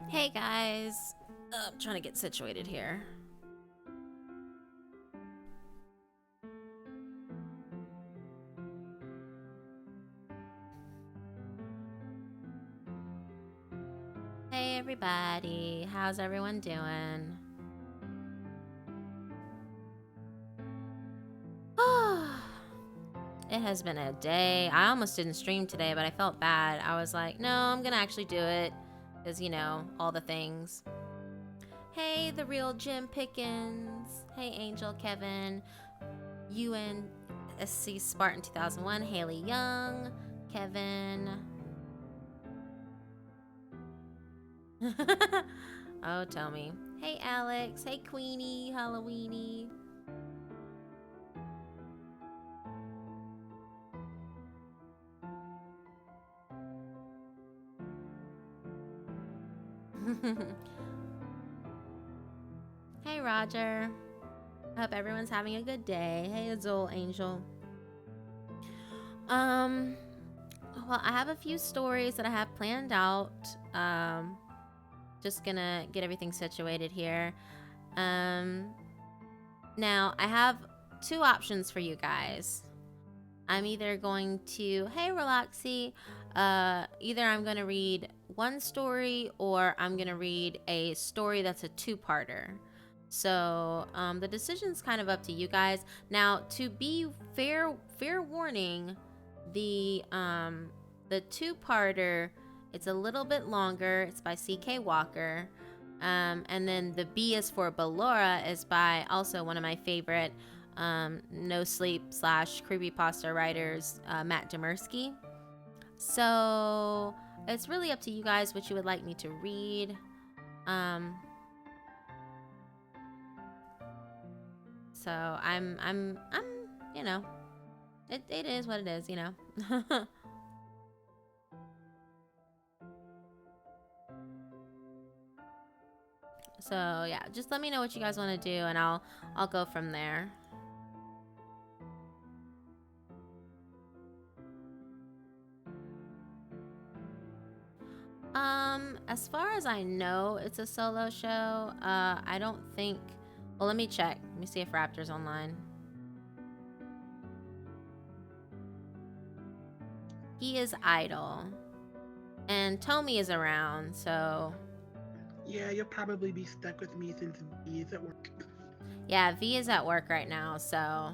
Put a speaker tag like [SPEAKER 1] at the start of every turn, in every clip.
[SPEAKER 1] Hey guys, I'm trying to get situated here. Hey everybody, how's everyone doing? It has been a day. I almost didn't stream today, but I felt bad. I was like, no, I'm gonna actually do it. Because, all the things. Hey, the real Jim Pickens. Hey, Angel, Kevin, UNSC Spartan 2001, Haley Young, Kevin. Oh, tell me. Hey, Alex. Hey, Queenie, Halloweeny. Hey, Roger. I hope everyone's having a good day. Hey, Azul Angel. Um, well, I have a few stories that I have planned out. Just gonna get everything situated here. Now I have two options for you guys. I'm either going to, hey, Relaxy, either I'm going to read one story or I'm going to read a story that's a two-parter. So the decision's kind of up to you guys. Now, to be fair warning, the two-parter, it's a little bit longer. It's by C.K. Walker. And then the B is for Ballora is by also one of my favorite no sleep / creepypasta writers, Matt Demersky. So it's really up to you guys what you would like me to read. So I'm you know, it is what it is, So yeah, just let me know what you guys want to do and I'll go from there. As far as I know, it's a solo show. I don't think. Well, let me check. Let me see if Raptor's online. He is idle, and Tommy is around. So
[SPEAKER 2] Yeah, you'll probably be stuck with me since V is at work.
[SPEAKER 1] yeah, V is at work right now. So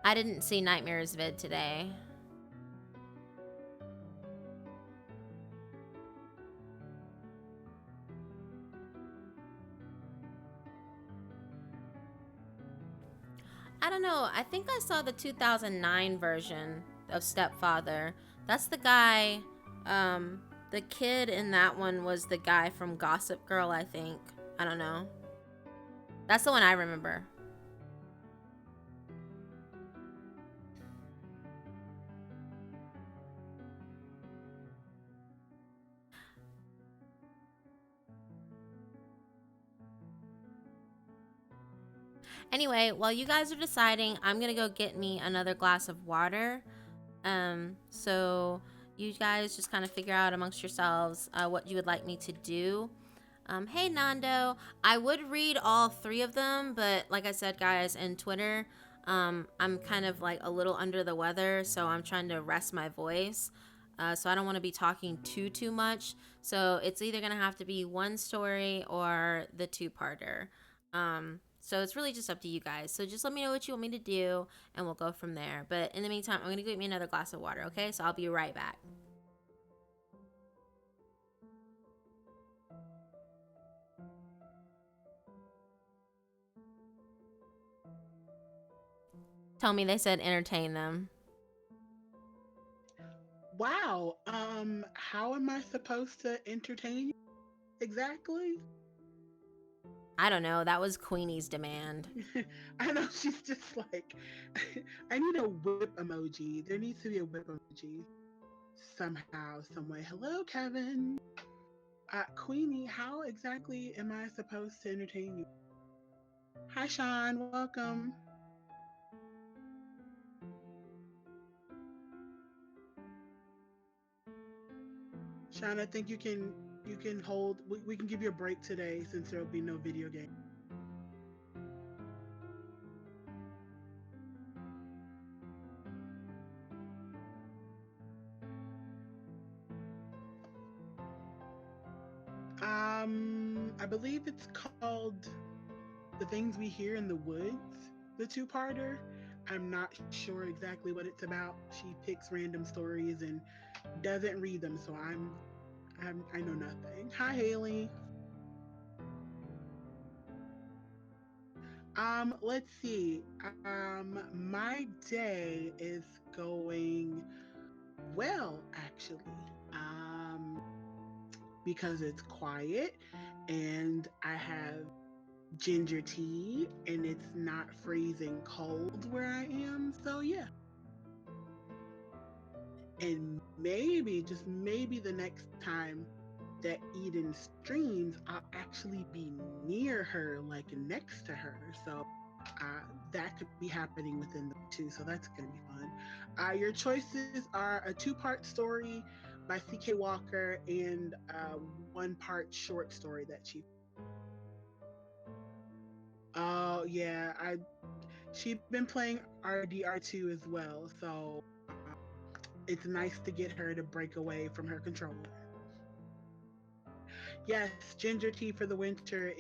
[SPEAKER 1] I didn't see Nightmare's vid today. I don't know. I think I saw the 2009 version of Stepfather. That's the guy. The kid in that one was the guy from Gossip Girl, I think. I don't know. That's the one I remember. Anyway, while you guys are deciding, I'm gonna go get me another glass of water. So you guys just kind of figure out amongst yourselves what you would like me to do. Hey Nando, I would read all three of them, but like I said, guys, in Twitter, I'm kind of like a little under the weather, so I'm trying to rest my voice. So I don't want to be talking too much. So it's either gonna have to be one story or the two-parter. So it's really just up to you guys. So just let me know what you want me to do, and we'll go from there. But in the meantime, I'm gonna get me another glass of water. Okay, so I'll be right back. Tell me they said entertain them.
[SPEAKER 2] Wow. How am I supposed to entertain you exactly?
[SPEAKER 1] I don't know. That was Queenie's demand.
[SPEAKER 2] I know she's just like, I need a whip emoji. There needs to be a whip emoji somehow, some way. Hello, Kevin. Queenie, how exactly am I supposed to entertain you? Hi, Sean. Welcome. Sunshine, I think you can hold. We can give you a break today since there'll be no video game. I believe it's called The Things We Hear in the Woods, the two-parter. I'm not sure exactly what it's about. She picks random stories and doesn't read them, so I know nothing. Hi, Haley. Let's see. My day is going well, actually. Because it's quiet and I have ginger tea and it's not freezing cold where I am. So yeah. And maybe, just maybe the next time that Eden streams, I'll actually be near her, like next to her. So that could be happening within the two. So that's going to be fun. Your choices are a two-part story by C.K. Walker and one-part short story that she. Oh yeah, I she's been playing RDR2 as well. So it's nice to get her to break away from her controller. Yes, ginger tea for the winter.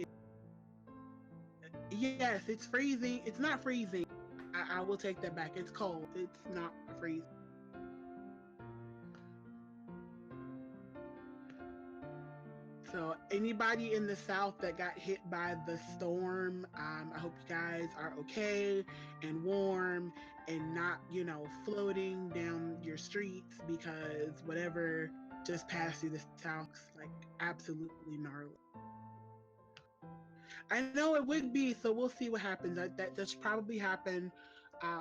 [SPEAKER 2] Yes, it's freezing. It's not freezing. I will take that back. It's cold. It's not freezing. So anybody in the South that got hit by the storm, I hope you guys are okay and warm and not, floating down your streets because whatever just passed through the South, like absolutely gnarly. I know it would be, so we'll see what happens. That just probably happen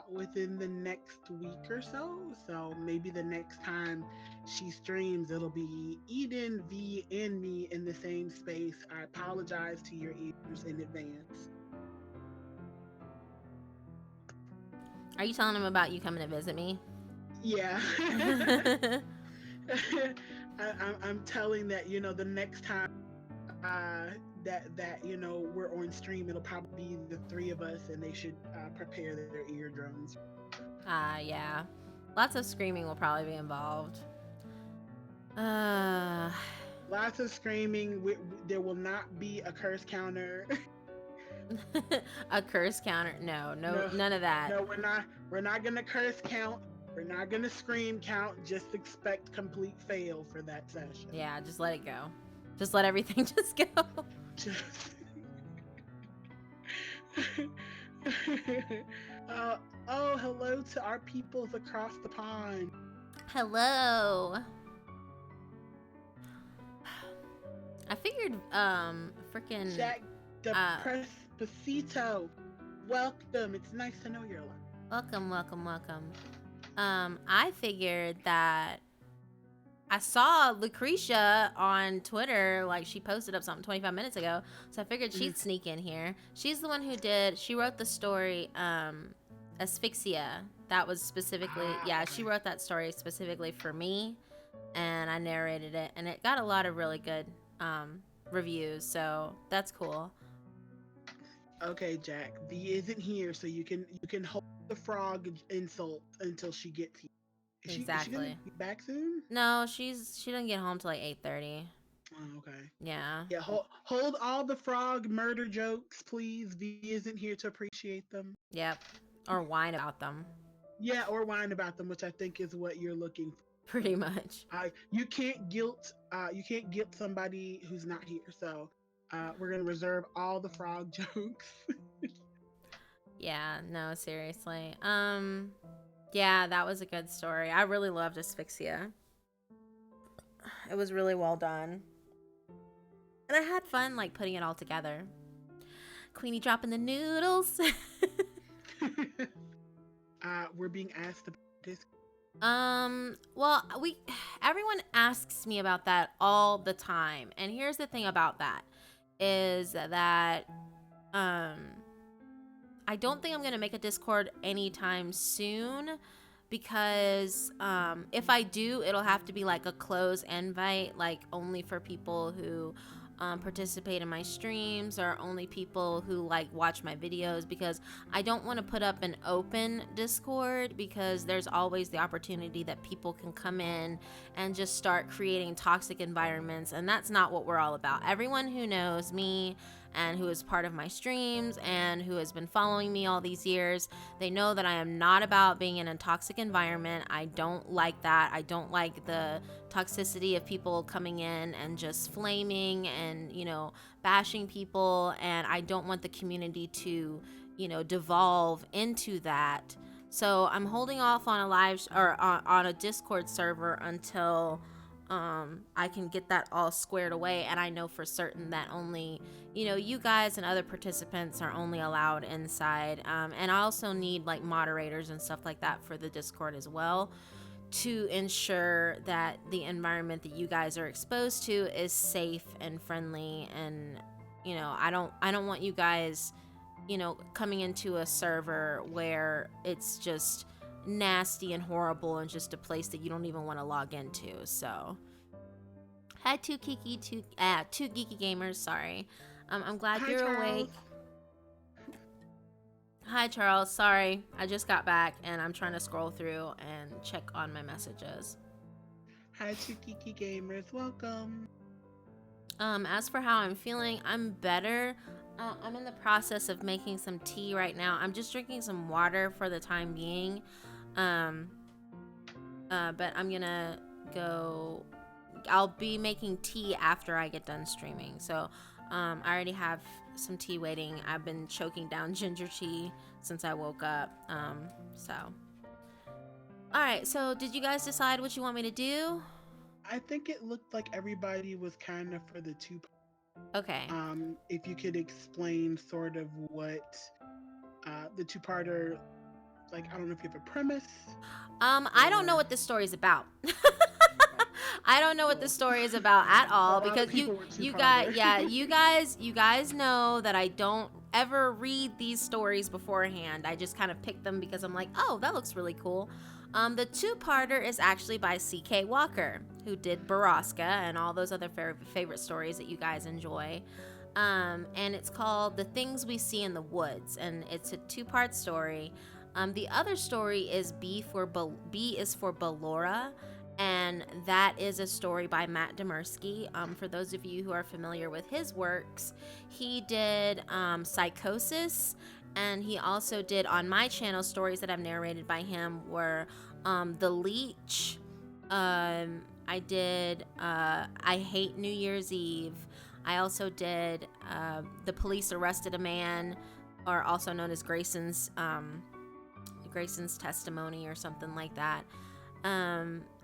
[SPEAKER 2] within the next week or so. So maybe the next time she streams, it'll be Eden, V, and me in the same space. I apologize to your ears in advance.
[SPEAKER 1] Are you telling them about you coming to visit me?
[SPEAKER 2] Yeah. I'm telling that the next time uh, that we're on stream, it'll probably be the three of us, and they should prepare their eardrums.
[SPEAKER 1] Yeah. Lots of screaming will probably be involved. Uh,
[SPEAKER 2] Lots of screaming. There will not be a curse counter.
[SPEAKER 1] a curse counter? No, no,
[SPEAKER 2] No,
[SPEAKER 1] none of that.
[SPEAKER 2] no, we're not gonna curse count. We're not gonna scream count. Just expect complete fail for that session.
[SPEAKER 1] Yeah, just let it go. Just let everything just go.
[SPEAKER 2] Just. uh, oh, hello to our peoples across the pond.
[SPEAKER 1] Hello. I figured, freaking,
[SPEAKER 2] Jack the
[SPEAKER 1] uh,
[SPEAKER 2] Prespacito. Welcome. It's nice to know you're alive.
[SPEAKER 1] welcome. I figured that I saw Lucretia on Twitter, like she posted up something 25 minutes ago, so I figured she'd sneak in here. She's the one she wrote the story, Asphyxia. That was specifically, she wrote that story specifically for me, and I narrated it, and it got a lot of really good, reviews, so that's cool.
[SPEAKER 2] Okay, Jack. V isn't here, so you can hold the frog insult until she gets here. Is she gonna
[SPEAKER 1] Exactly.
[SPEAKER 2] be back soon?
[SPEAKER 1] No, she doesn't get home till like 8:30.
[SPEAKER 2] Oh, okay.
[SPEAKER 1] Yeah.
[SPEAKER 2] Yeah, hold all the frog murder jokes, please. V isn't here to appreciate them.
[SPEAKER 1] Yep. Or whine about them.
[SPEAKER 2] Yeah, or whine about them, which I think is what you're looking for.
[SPEAKER 1] Pretty much.
[SPEAKER 2] You can't guilt somebody who's not here. So we're gonna reserve all the frog jokes.
[SPEAKER 1] Yeah, no, seriously. Yeah, that was a good story. I really loved Asphyxia. It was really well done. And I had fun, like, putting it all together. Queenie dropping the noodles.
[SPEAKER 2] We're being asked about this.
[SPEAKER 1] Well, everyone asks me about that all the time. And here's the thing about that is that, I don't think I'm going to make a Discord anytime soon because if I do, it'll have to be like a closed invite, like only for people who participate in my streams, or only people who like watch my videos, because I don't want to put up an open Discord, because there's always the opportunity that people can come in and just start creating toxic environments, and that's not what we're all about. Everyone who knows me and who is part of my streams and who has been following me all these years, they know that I am not about being in a toxic environment. I don't like that. I don't like the toxicity of people coming in and just flaming and, bashing people. And I don't want the community to, devolve into that. So I'm holding off on a live or on a Discord server until I can get that all squared away. And I know for certain that only, you guys and other participants are only allowed inside. And I also need like moderators and stuff like that for the Discord as well, to ensure that the environment that you guys are exposed to is safe and friendly. And, I don't want you guys, coming into a server where it's just nasty and horrible and just a place that you don't even want to log into. So hi, two geeky gamers, sorry. I'm glad
[SPEAKER 2] Hi,
[SPEAKER 1] you're
[SPEAKER 2] Charles.
[SPEAKER 1] awake. Hi, Charles. Sorry, I just got back and I'm trying to scroll through and check on my messages.
[SPEAKER 2] Hi, two geeky gamers. Welcome.
[SPEAKER 1] As for how I'm feeling, I'm better. I'm in the process of making some tea right now. I'm just drinking some water for the time being. But I'm gonna go. I'll be making tea after I get done streaming. So, I already have some tea waiting. I've been choking down ginger tea since I woke up. All right. So, did you guys decide what you want me to do?
[SPEAKER 2] I think it looked like everybody was kind of for the two.
[SPEAKER 1] Okay.
[SPEAKER 2] If you could explain sort of what the two-parter, like, I don't know if you have a premise.
[SPEAKER 1] I don't know what this story is about. I don't know what this story is about at all, because you guys know that I don't ever read these stories beforehand. I just kind of pick them because I'm like, oh, that looks really cool. The two-parter is actually by C.K. Walker, who did Baraska and all those other favorite stories that you guys enjoy. And it's called The Things We See in the Woods, and it's a two-part story. The other story is B is for Ballora, and that is a story by Matt Demersky. For those of you who are familiar with his works, he did Psychosis, and he also did, on my channel, stories that I've narrated by him were The Leech. I did I Hate New Year's Eve. I also did The Police Arrested a Man, or also known as Grayson's Testimony or something like that.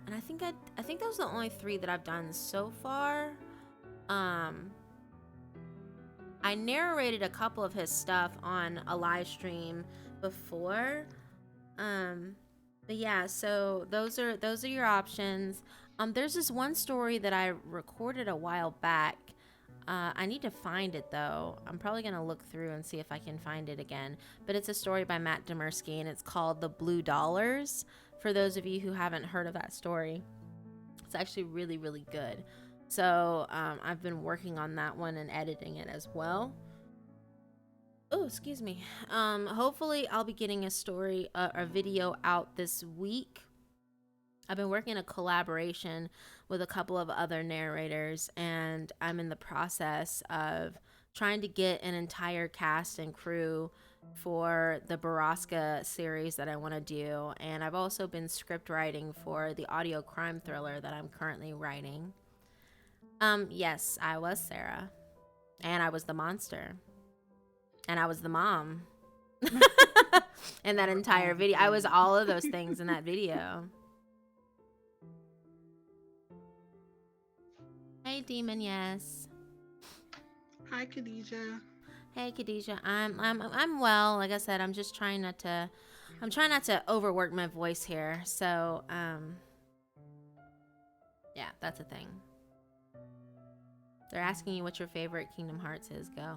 [SPEAKER 1] And I think those are the only 3 that I've done so far. I narrated a couple of his stuff on a live stream before. But yeah, so those are your options. There's this one story that I recorded a while back. I need to find it though. I'm probably gonna look through and see if I can find it again. But it's a story by Matt Demersky, and it's called The Blue Dollars. For those of you who haven't heard of that story, it's actually really, really good. So I've been working on that one and editing it as well. Oh, excuse me. Hopefully I'll be getting a video out this week. I've been working a collaboration with a couple of other narrators, and I'm in the process of trying to get an entire cast and crew for the Baraska series that I want to do. And I've also been script writing for the audio crime thriller that I'm currently writing. Yes, I was Sarah, and I was the monster, and I was the mom. In that entire video, I was all of those things in that video. Hey, Demon. Yes.
[SPEAKER 2] Hi, Khadijah.
[SPEAKER 1] Hey, Khadijah. I'm well. Like I said, I'm just trying not to. I'm trying not to overwork my voice here. So, yeah, that's a thing. They're asking you what your favorite Kingdom Hearts is. Go.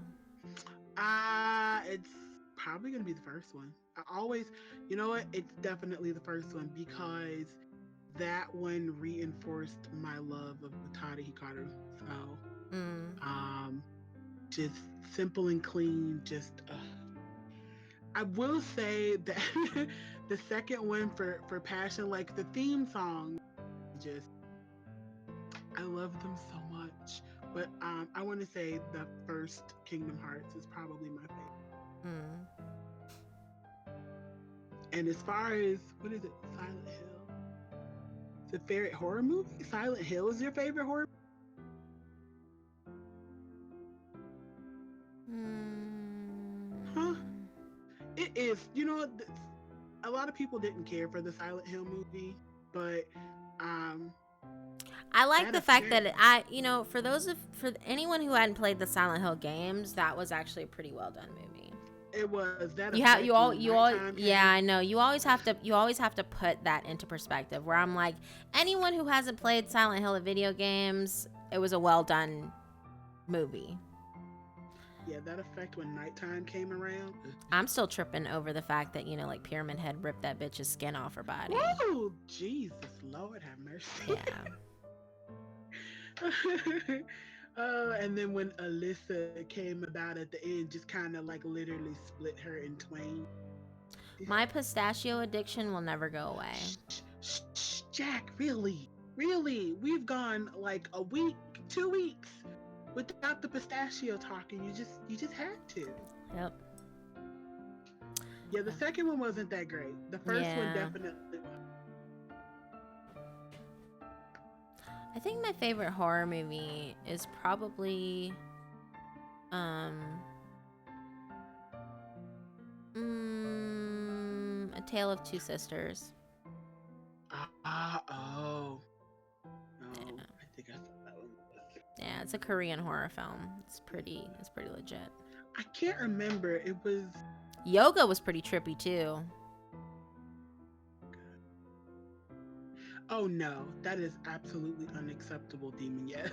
[SPEAKER 2] It's Probably gonna be the first one. I always, you know what? It's definitely the first one because that one reinforced my love of Utada Hikaru. So,
[SPEAKER 1] Mm.
[SPEAKER 2] um, just simple and clean. Just, I will say that the second one for Passion, like the theme song, just I love them so much. But I want to say the first Kingdom Hearts is probably my favorite.
[SPEAKER 1] Mm.
[SPEAKER 2] And as far as what is it, Silent Hill? The favorite horror movie? Silent Hill is your favorite horror? Huh?
[SPEAKER 1] Mm.
[SPEAKER 2] It is. You know, a lot of people didn't care for the Silent Hill movie, but um,
[SPEAKER 1] I like
[SPEAKER 2] that
[SPEAKER 1] the fact
[SPEAKER 2] effect.
[SPEAKER 1] that for those for anyone who hadn't played the Silent Hill games, that was actually a pretty well done movie.
[SPEAKER 2] It was that
[SPEAKER 1] You have
[SPEAKER 2] effect when the
[SPEAKER 1] you all
[SPEAKER 2] nighttime
[SPEAKER 1] yeah,
[SPEAKER 2] came.
[SPEAKER 1] I know. You always have to put that into perspective where I'm like anyone who hasn't played Silent Hill video games, it was a well done movie.
[SPEAKER 2] Yeah, that effect when nighttime came around.
[SPEAKER 1] I'm still tripping over the fact that, like Pyramid Head ripped that bitch's skin off her body.
[SPEAKER 2] Whoa, Jesus, Lord have mercy.
[SPEAKER 1] Yeah.
[SPEAKER 2] And then when Alyssa came about at the end, just kind of like literally split her in twain.
[SPEAKER 1] My pistachio addiction will never go away.
[SPEAKER 2] Jack, really, really, we've gone like a week, 2 weeks without the pistachio talking. You just had to.
[SPEAKER 1] Yep.
[SPEAKER 2] Yeah, the second one wasn't that great. The first one
[SPEAKER 1] Yeah.
[SPEAKER 2] definitely was.
[SPEAKER 1] I think my favorite horror movie is probably A Tale of Two Sisters.
[SPEAKER 2] Oh. No,
[SPEAKER 1] Yeah.
[SPEAKER 2] I think I saw that one.
[SPEAKER 1] Yeah, it's a Korean horror film. It's pretty legit.
[SPEAKER 2] I can't remember. It was.
[SPEAKER 1] Yoga was pretty trippy too.
[SPEAKER 2] Oh no, that is absolutely unacceptable, Demon. Yes.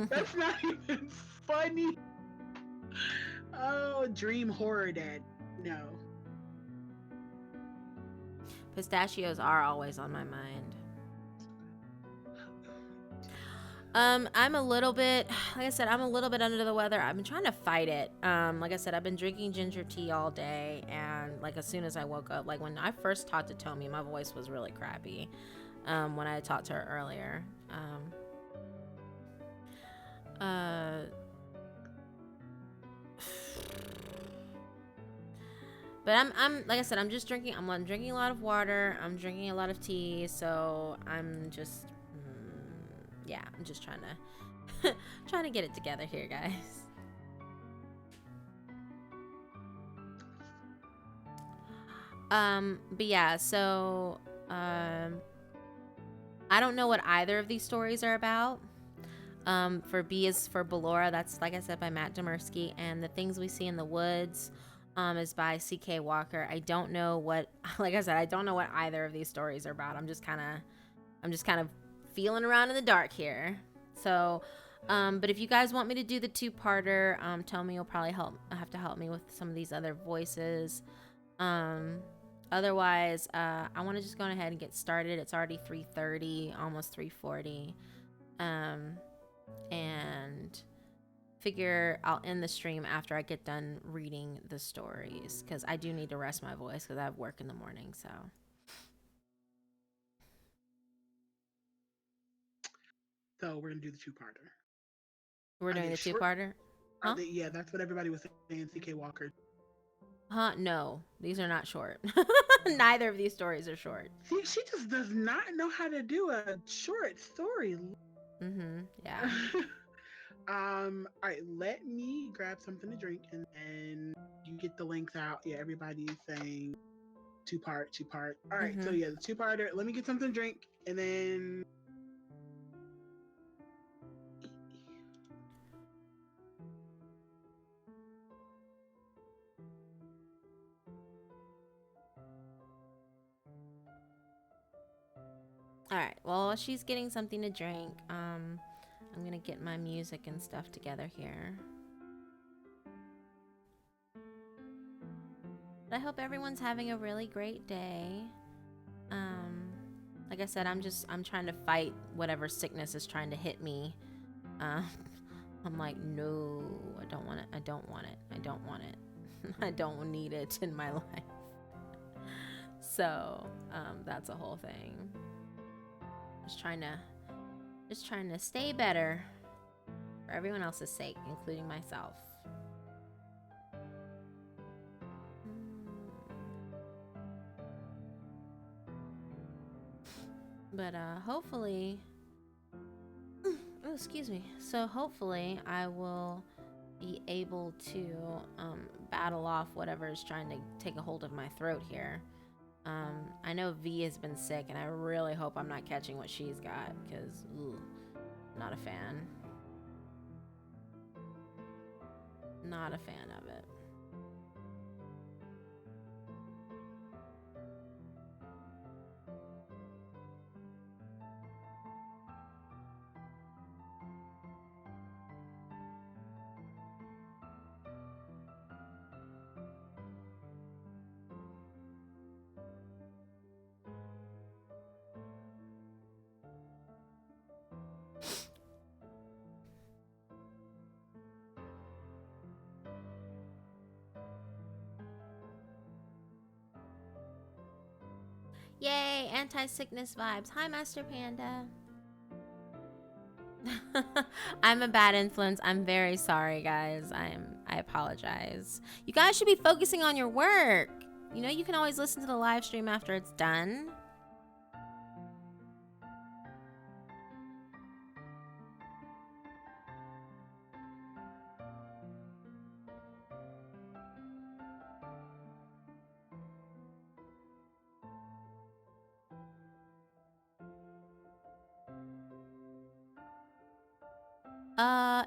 [SPEAKER 2] That's not even funny. Oh, Dream Horror Dad. No.
[SPEAKER 1] Pistachios are always on my mind. I'm a little bit, like I said, I'm a little bit under the weather. I've been trying to fight it. Like I said, I've been drinking ginger tea all day, and like as soon as I woke up, like when I first talked to Tommy, my voice was really crappy. When I talked to her earlier. Uh, but I'm like I said, I'm drinking a lot of water. I'm drinking a lot of tea, so I'm just, yeah, I'm just trying to trying to get it together here, guys. But yeah, so I don't know what either of these stories are about. For B is for Ballora, that's like I said by Matt Demersky, and The Things We See in the Woods is by C.K. Walker. I don't know what, like I said, I don't know what either of these stories are about. I'm just kind of feeling around in the dark here. So, but if you guys want me to do the two-parter, tell me. You'll probably have to help me with some of these other voices. Otherwise, I want to just go ahead and get started. It's already 3:30, almost 3:40. And figure I'll end the stream after I get done reading the stories, because I do need to rest my voice because I have work in the morning.
[SPEAKER 2] So we're gonna do the two-parter.
[SPEAKER 1] We're
[SPEAKER 2] Are
[SPEAKER 1] doing
[SPEAKER 2] they
[SPEAKER 1] the
[SPEAKER 2] short?
[SPEAKER 1] two-parter.
[SPEAKER 2] Are
[SPEAKER 1] Huh?
[SPEAKER 2] they? Yeah, that's what everybody was saying. C.K. Walker.
[SPEAKER 1] No, these are not short. Neither of these stories are short.
[SPEAKER 2] See, she just does not know how to do a short story.
[SPEAKER 1] Yeah.
[SPEAKER 2] All right, let me grab something to drink and then you get the links out. Yeah, everybody's saying two part. All right, so yeah, the two-parter. Let me get something to drink and then.
[SPEAKER 1] All right. Well, while she's getting something to drink, I'm gonna get my music and stuff together here. But I hope everyone's having a really great day. Um, like I said, I'm trying to fight whatever sickness is trying to hit me. Um, I'm like, no, I don't want it. I don't want it. I don't want it. I don't need it in my life. So that's a whole thing. Just trying to stay better for everyone else's sake, including myself. But hopefully, oh, excuse me. So hopefully, I will be able to battle off whatever is trying to take a hold of my throat here. I know V has been sick, and I really hope I'm not catching what she's got, because, not a fan. Not a fan of it. Yay, anti-sickness vibes. Hi, Master Panda. I'm a bad influence. I'm very sorry, guys. I apologize. You guys should be focusing on your work. You know, you can always listen to the live stream after it's done.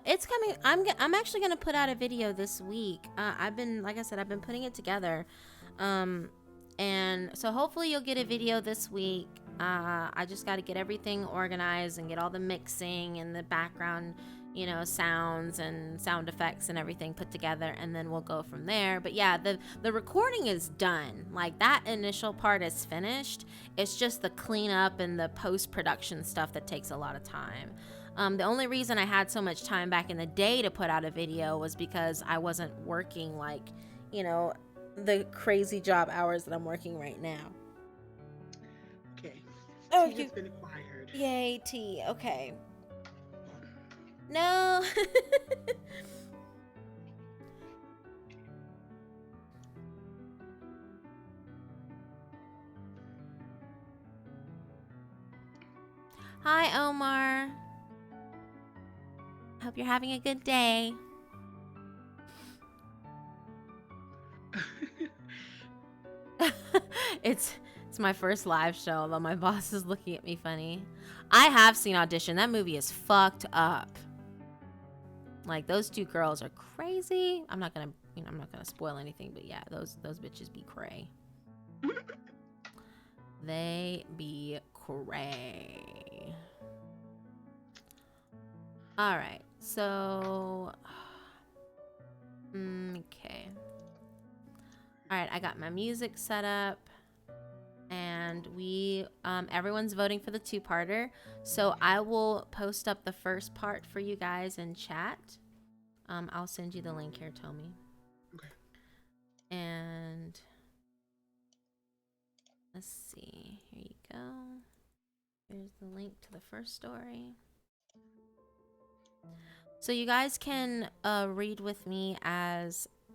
[SPEAKER 1] It's coming. I'm actually gonna put out a video this week. Like I said, I've been putting it together. And so hopefully you'll get a video this week. I just got to get everything organized and get all the mixing and the background, sounds and sound effects and everything put together, and then we'll go from there. But yeah, the recording is done. Like, that initial part is finished. It's just the cleanup and the post-production stuff that takes a lot of time. The only reason I had so much time back in the day to put out a video was because I wasn't working the crazy job hours that I'm working right now.
[SPEAKER 2] Okay.
[SPEAKER 1] Oh,
[SPEAKER 2] Tea has been acquired.
[SPEAKER 1] Yay, tea. Okay. No. Hi, Omar. Hope you're having a good day. It's my first live show, although my boss is looking at me funny. I have seen Audition. That movie is fucked up. Like, those two girls are crazy. I'm not gonna spoil anything, but yeah, those bitches be cray. They be cray. All right, so okay. All right, I got my music set up, and everyone's voting for the two-parter. So I will post up the first part for you guys in chat. I'll send you the link here, Tommy.
[SPEAKER 2] Okay.
[SPEAKER 1] And let's see. Here you go. Here's the link to the first story. So you guys can read with me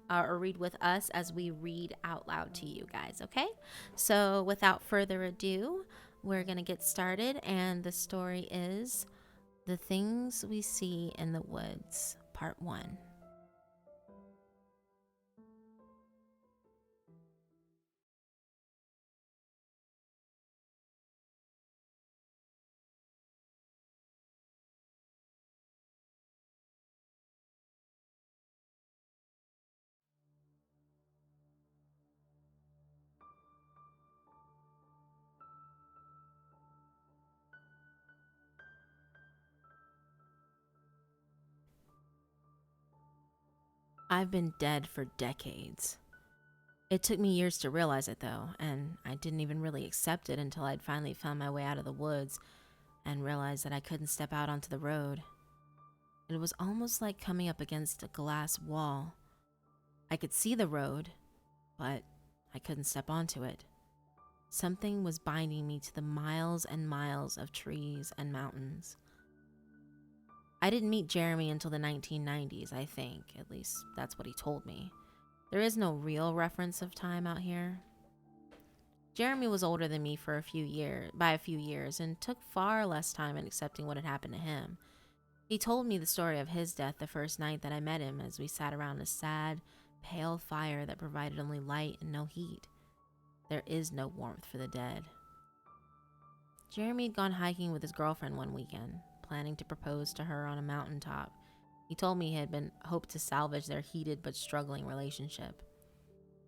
[SPEAKER 1] or read with us as we read out loud to you guys, okay? So without further ado, we're gonna get started, and the story is The Things We See in the Woods, Part 1. I've been dead for decades. It took me years to realize it, though, and I didn't even really accept it until I'd finally found my way out of the woods and realized that I couldn't step out onto the road. It was almost like coming up against a glass wall. I could see the road, but I couldn't step onto it. Something was binding me to the miles and miles of trees and mountains. I didn't meet Jeremy until the 1990s, I think. At least that's what he told me. There is no real reference of time out here. Jeremy was older than me by a few years, and took far less time in accepting what had happened to him. He told me the story of his death the first night that I met him, as we sat around a sad, pale fire that provided only light and no heat. There is no warmth for the dead. Jeremy had gone hiking with his girlfriend one weekend, planning to propose to her on a mountaintop. He told me he had been hoped to salvage their heated but struggling relationship.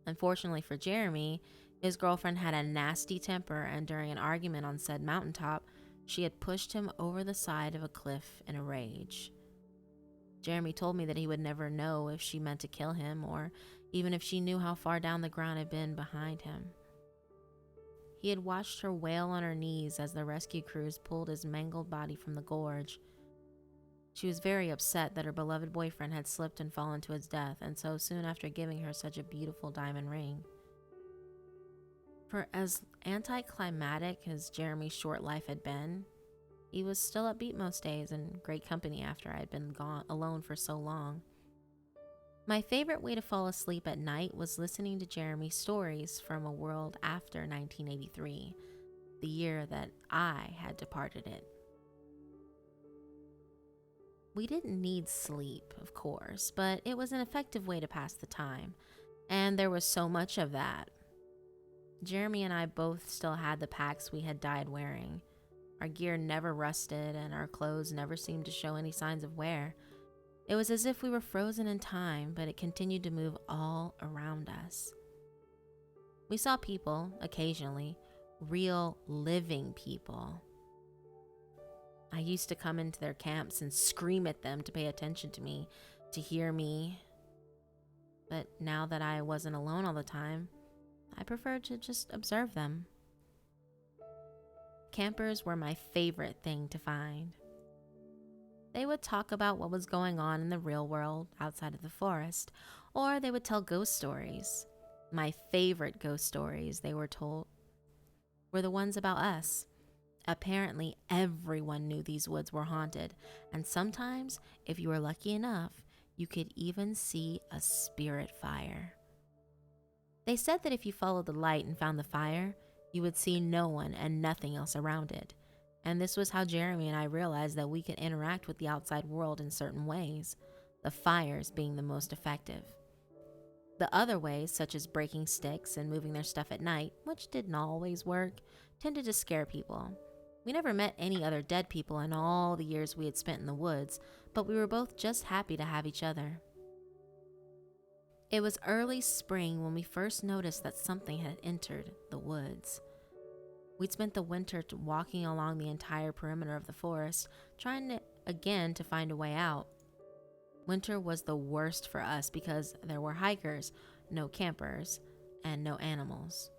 [SPEAKER 1] Unfortunately for Jeremy, his girlfriend had a nasty temper, and during an argument on said mountaintop, she had pushed him over the side of a cliff in a rage. Jeremy told me that he would never know if she meant to kill him, or even if she knew how far down the ground had been behind him. He had watched her wail on her knees as the rescue crews pulled his mangled body from the gorge. She was very upset that her beloved boyfriend had slipped and fallen to his death, and so soon after giving her such a beautiful diamond ring. For as anticlimactic as Jeremy's short life had been, he was still upbeat most days and great company after I had been gone alone for so long. My favorite way to fall asleep at night was listening to Jeremy's stories from a world after 1983, the year that I had departed it. We didn't need sleep, of course, but it was an effective way to pass the time, and there was so much of that. Jeremy and I both still had the packs we had died wearing. Our gear never rusted, and our clothes never seemed to show any signs of wear. It was as if we were frozen in time, but it continued to move all around us. We saw people, occasionally, real living people. I used to come into their camps and scream at them to pay attention to me, to hear me. But now that I wasn't alone all the time, I preferred to just observe them. Campers were my favorite thing to find. They would talk about what was going on in the real world outside of the forest, or they would tell ghost stories. My favorite ghost stories they were told were the ones about us. Apparently, everyone knew these woods were haunted, and sometimes, if you were lucky enough, you could even see a spirit fire. They said that if you followed the light and found the fire, you would see no one and nothing else around it. And this was how Jeremy and I realized that we could interact with the outside world in certain ways, the fires being the most effective. The other ways, such as breaking sticks and moving their stuff at night, which didn't always work, tended to scare people. We never met any other dead people in all the years we had spent in the woods, but we were both just happy to have each other. It was early spring when we first noticed that something had entered the woods. We'd spent the winter walking along the entire perimeter of the forest, trying to find a way out. Winter was the worst for us because there were hikers, no campers, and no animals.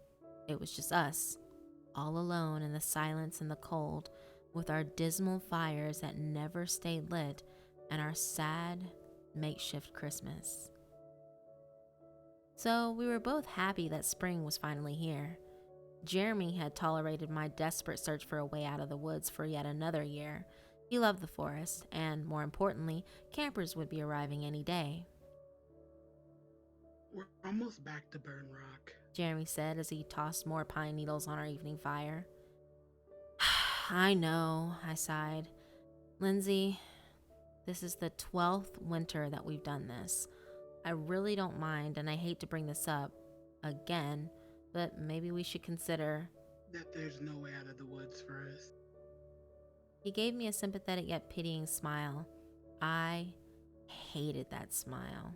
[SPEAKER 1] It was just us, all alone in the silence and the cold, with our dismal fires that never stayed lit and our sad, makeshift Christmas. So we were both happy that spring was finally here. Jeremy had tolerated my desperate search for a way out of the woods for yet another year. He loved the forest, and more importantly, campers would be arriving any day.
[SPEAKER 2] We're almost back to Burn Rock.
[SPEAKER 1] Jeremy said as he tossed more pine needles on our evening fire. I know, I sighed. Lindsay, this is the 12th winter that we've done this. I really don't mind, and I hate to bring this up again, but maybe we should consider
[SPEAKER 2] that there's no way out of the woods for us.
[SPEAKER 1] He gave me a sympathetic yet pitying smile. I hated that smile.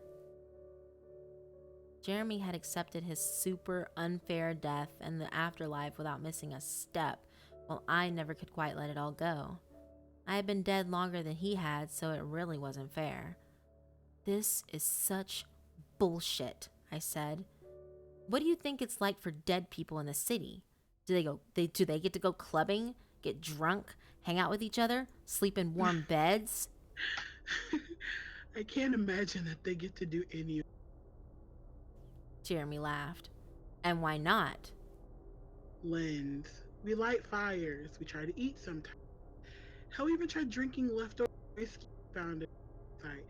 [SPEAKER 1] Jeremy had accepted his super unfair death and the afterlife without missing a step, while I never could quite let it all go. I had been dead longer than he had, so it really wasn't fair. This is such bullshit, I said. What do you think it's like for dead people in the city? Do they get to go clubbing, get drunk, hang out with each other, sleep in warm beds?
[SPEAKER 2] I can't imagine that they get to do any
[SPEAKER 1] Jeremy laughed. And why not?
[SPEAKER 2] lens. We light fires. We try to eat sometimes. Hell, we even try drinking leftover whiskey we found at the site.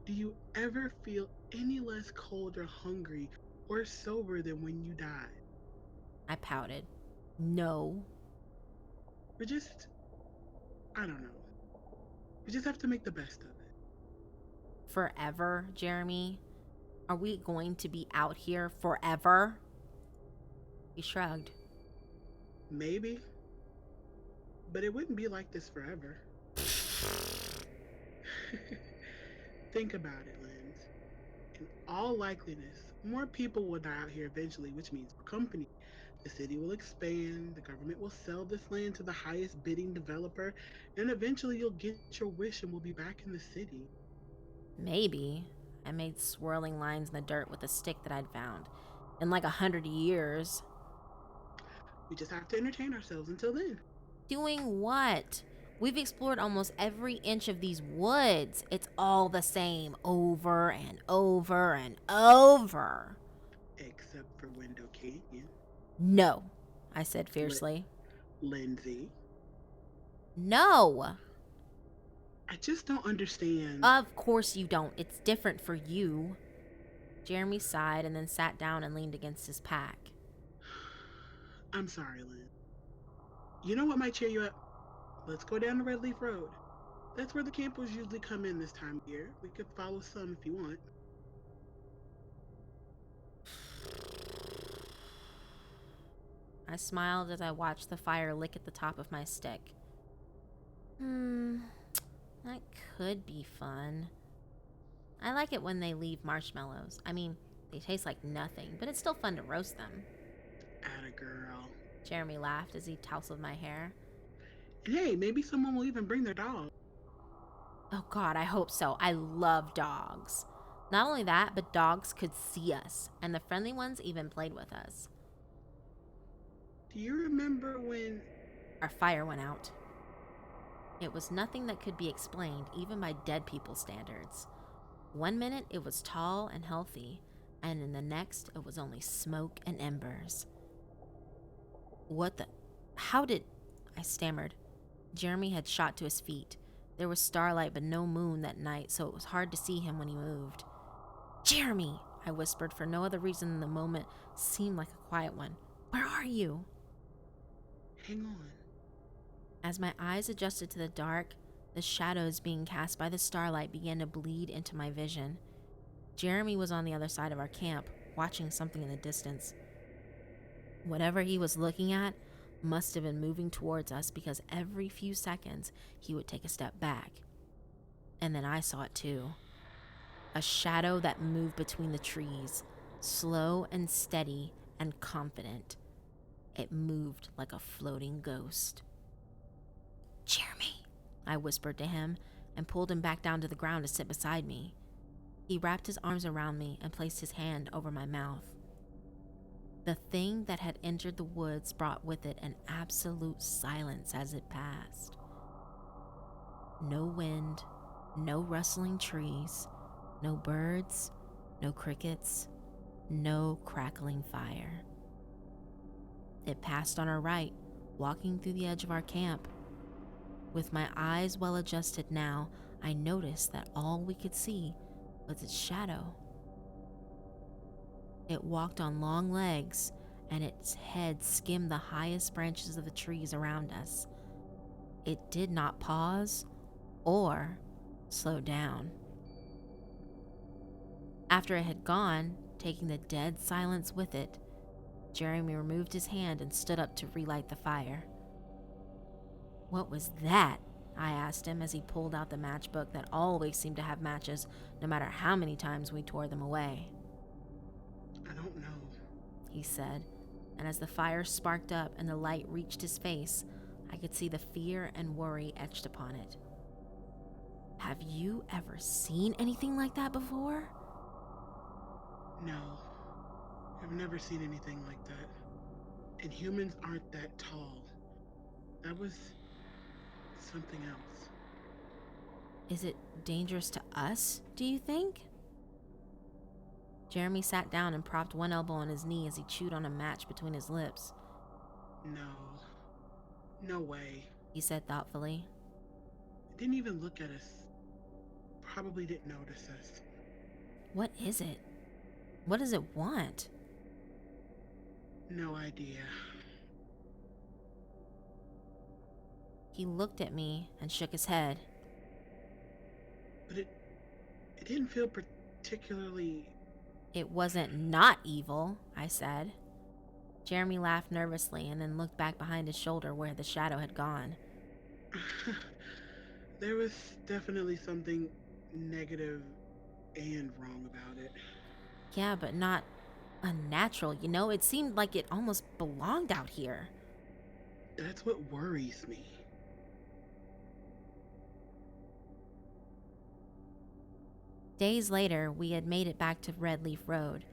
[SPEAKER 2] Do you ever feel any less cold or hungry or sober than when you died?
[SPEAKER 1] I pouted. No.
[SPEAKER 2] We're just, I don't know. We just have to make the best of it.
[SPEAKER 1] Forever, Jeremy? Are we going to be out here forever? He shrugged.
[SPEAKER 2] Maybe, but it wouldn't be like this forever. Think about it, Lens. In all likeliness, more people will die out here eventually, which means more company. The city will expand, the government will sell this land to the highest bidding developer, and eventually you'll get your wish and we'll be back in the city.
[SPEAKER 1] Maybe. I made swirling lines in the dirt with a stick that I'd found. In like 100 years.
[SPEAKER 2] We just have to entertain ourselves until then.
[SPEAKER 1] Doing what? We've explored almost every inch of these woods. It's all the same over and over and over.
[SPEAKER 2] Except for Window Canyon.
[SPEAKER 1] No, I said
[SPEAKER 2] Li-
[SPEAKER 1] fiercely.
[SPEAKER 2] Lindsay.
[SPEAKER 1] No.
[SPEAKER 2] I just don't understand.
[SPEAKER 1] Of course you don't. It's different for you. Jeremy sighed and then sat down and leaned against his pack.
[SPEAKER 2] I'm sorry, Lynn. You know what might cheer you up? Let's go down the Red Leaf Road. That's where the campers usually come in this time of year. We could follow some if you want.
[SPEAKER 1] I smiled as I watched the fire lick at the top of my stick. That could be fun. I like it when they leave marshmallows. I mean, they taste like nothing, but it's still fun to roast them.
[SPEAKER 2] Atta girl.
[SPEAKER 1] Jeremy laughed as he tousled my hair.
[SPEAKER 2] And hey, maybe someone will even bring their dog.
[SPEAKER 1] Oh god, I hope so. I love dogs. Not only that, but dogs could see us, and the friendly ones even played with us.
[SPEAKER 2] Do you remember when
[SPEAKER 1] Our fire went out. It was nothing that could be explained, even by dead people standards. One minute it was tall and healthy, and in the next it was only smoke and embers. What the? How did? I stammered. Jeremy had shot to his feet. There was starlight but no moon that night, so it was hard to see him when he moved. Jeremy, I whispered for no other reason than the moment seemed like a quiet one. Where are you?
[SPEAKER 2] hang on.
[SPEAKER 1] As my eyes adjusted to the dark, the shadows being cast by the starlight began to bleed into my vision. Jeremy was on the other side of our camp, watching something in the distance. Whatever he was looking at must have been moving towards us because every few seconds he would take a step back. And then I saw it too. A shadow that moved between the trees, slow and steady and confident. It moved like a floating ghost. Jeremy, I whispered to him and pulled him back down to the ground to sit beside me. He wrapped his arms around me and placed his hand over my mouth. The thing that had entered the woods brought with it an absolute silence as it passed. No wind, no rustling trees, no birds, no crickets, no crackling fire. It passed on our right, walking through the edge of our camp. With my eyes well adjusted now, I noticed that all we could see was its shadow. It walked on long legs, and its head skimmed the highest branches of the trees around us. It did not pause or slow down. After it had gone, taking the dead silence with it, Jeremy removed his hand and stood up to relight the fire. What was that? I asked him as he pulled out the matchbook that always seemed to have matches no matter how many times we tore them away.
[SPEAKER 2] I don't know.
[SPEAKER 1] He said, and as the fire sparked up and the light reached his face, I could see the fear and worry etched upon it. Have you ever seen anything like that before?
[SPEAKER 2] No. I've never seen anything like that. And humans aren't that tall. That was something else.
[SPEAKER 1] Is it dangerous to us, do you think? Jeremy sat down and propped one elbow on his knee as he chewed on a match between his lips.
[SPEAKER 2] No, no way.
[SPEAKER 1] He said thoughtfully.
[SPEAKER 2] It didn't even look at us. Probably didn't notice us.
[SPEAKER 1] What is it? What does it want?
[SPEAKER 2] No idea.
[SPEAKER 1] He looked at me and shook his head.
[SPEAKER 2] But it didn't feel particularly.
[SPEAKER 1] It wasn't not evil, I said. Jeremy laughed nervously and then looked back behind his shoulder where the shadow had gone.
[SPEAKER 2] There was definitely something negative and wrong about it.
[SPEAKER 1] Yeah, but not unnatural, you know? It seemed like it almost belonged out here.
[SPEAKER 2] That's what worries me.
[SPEAKER 1] Days later, we had made it back to Red Leaf Road.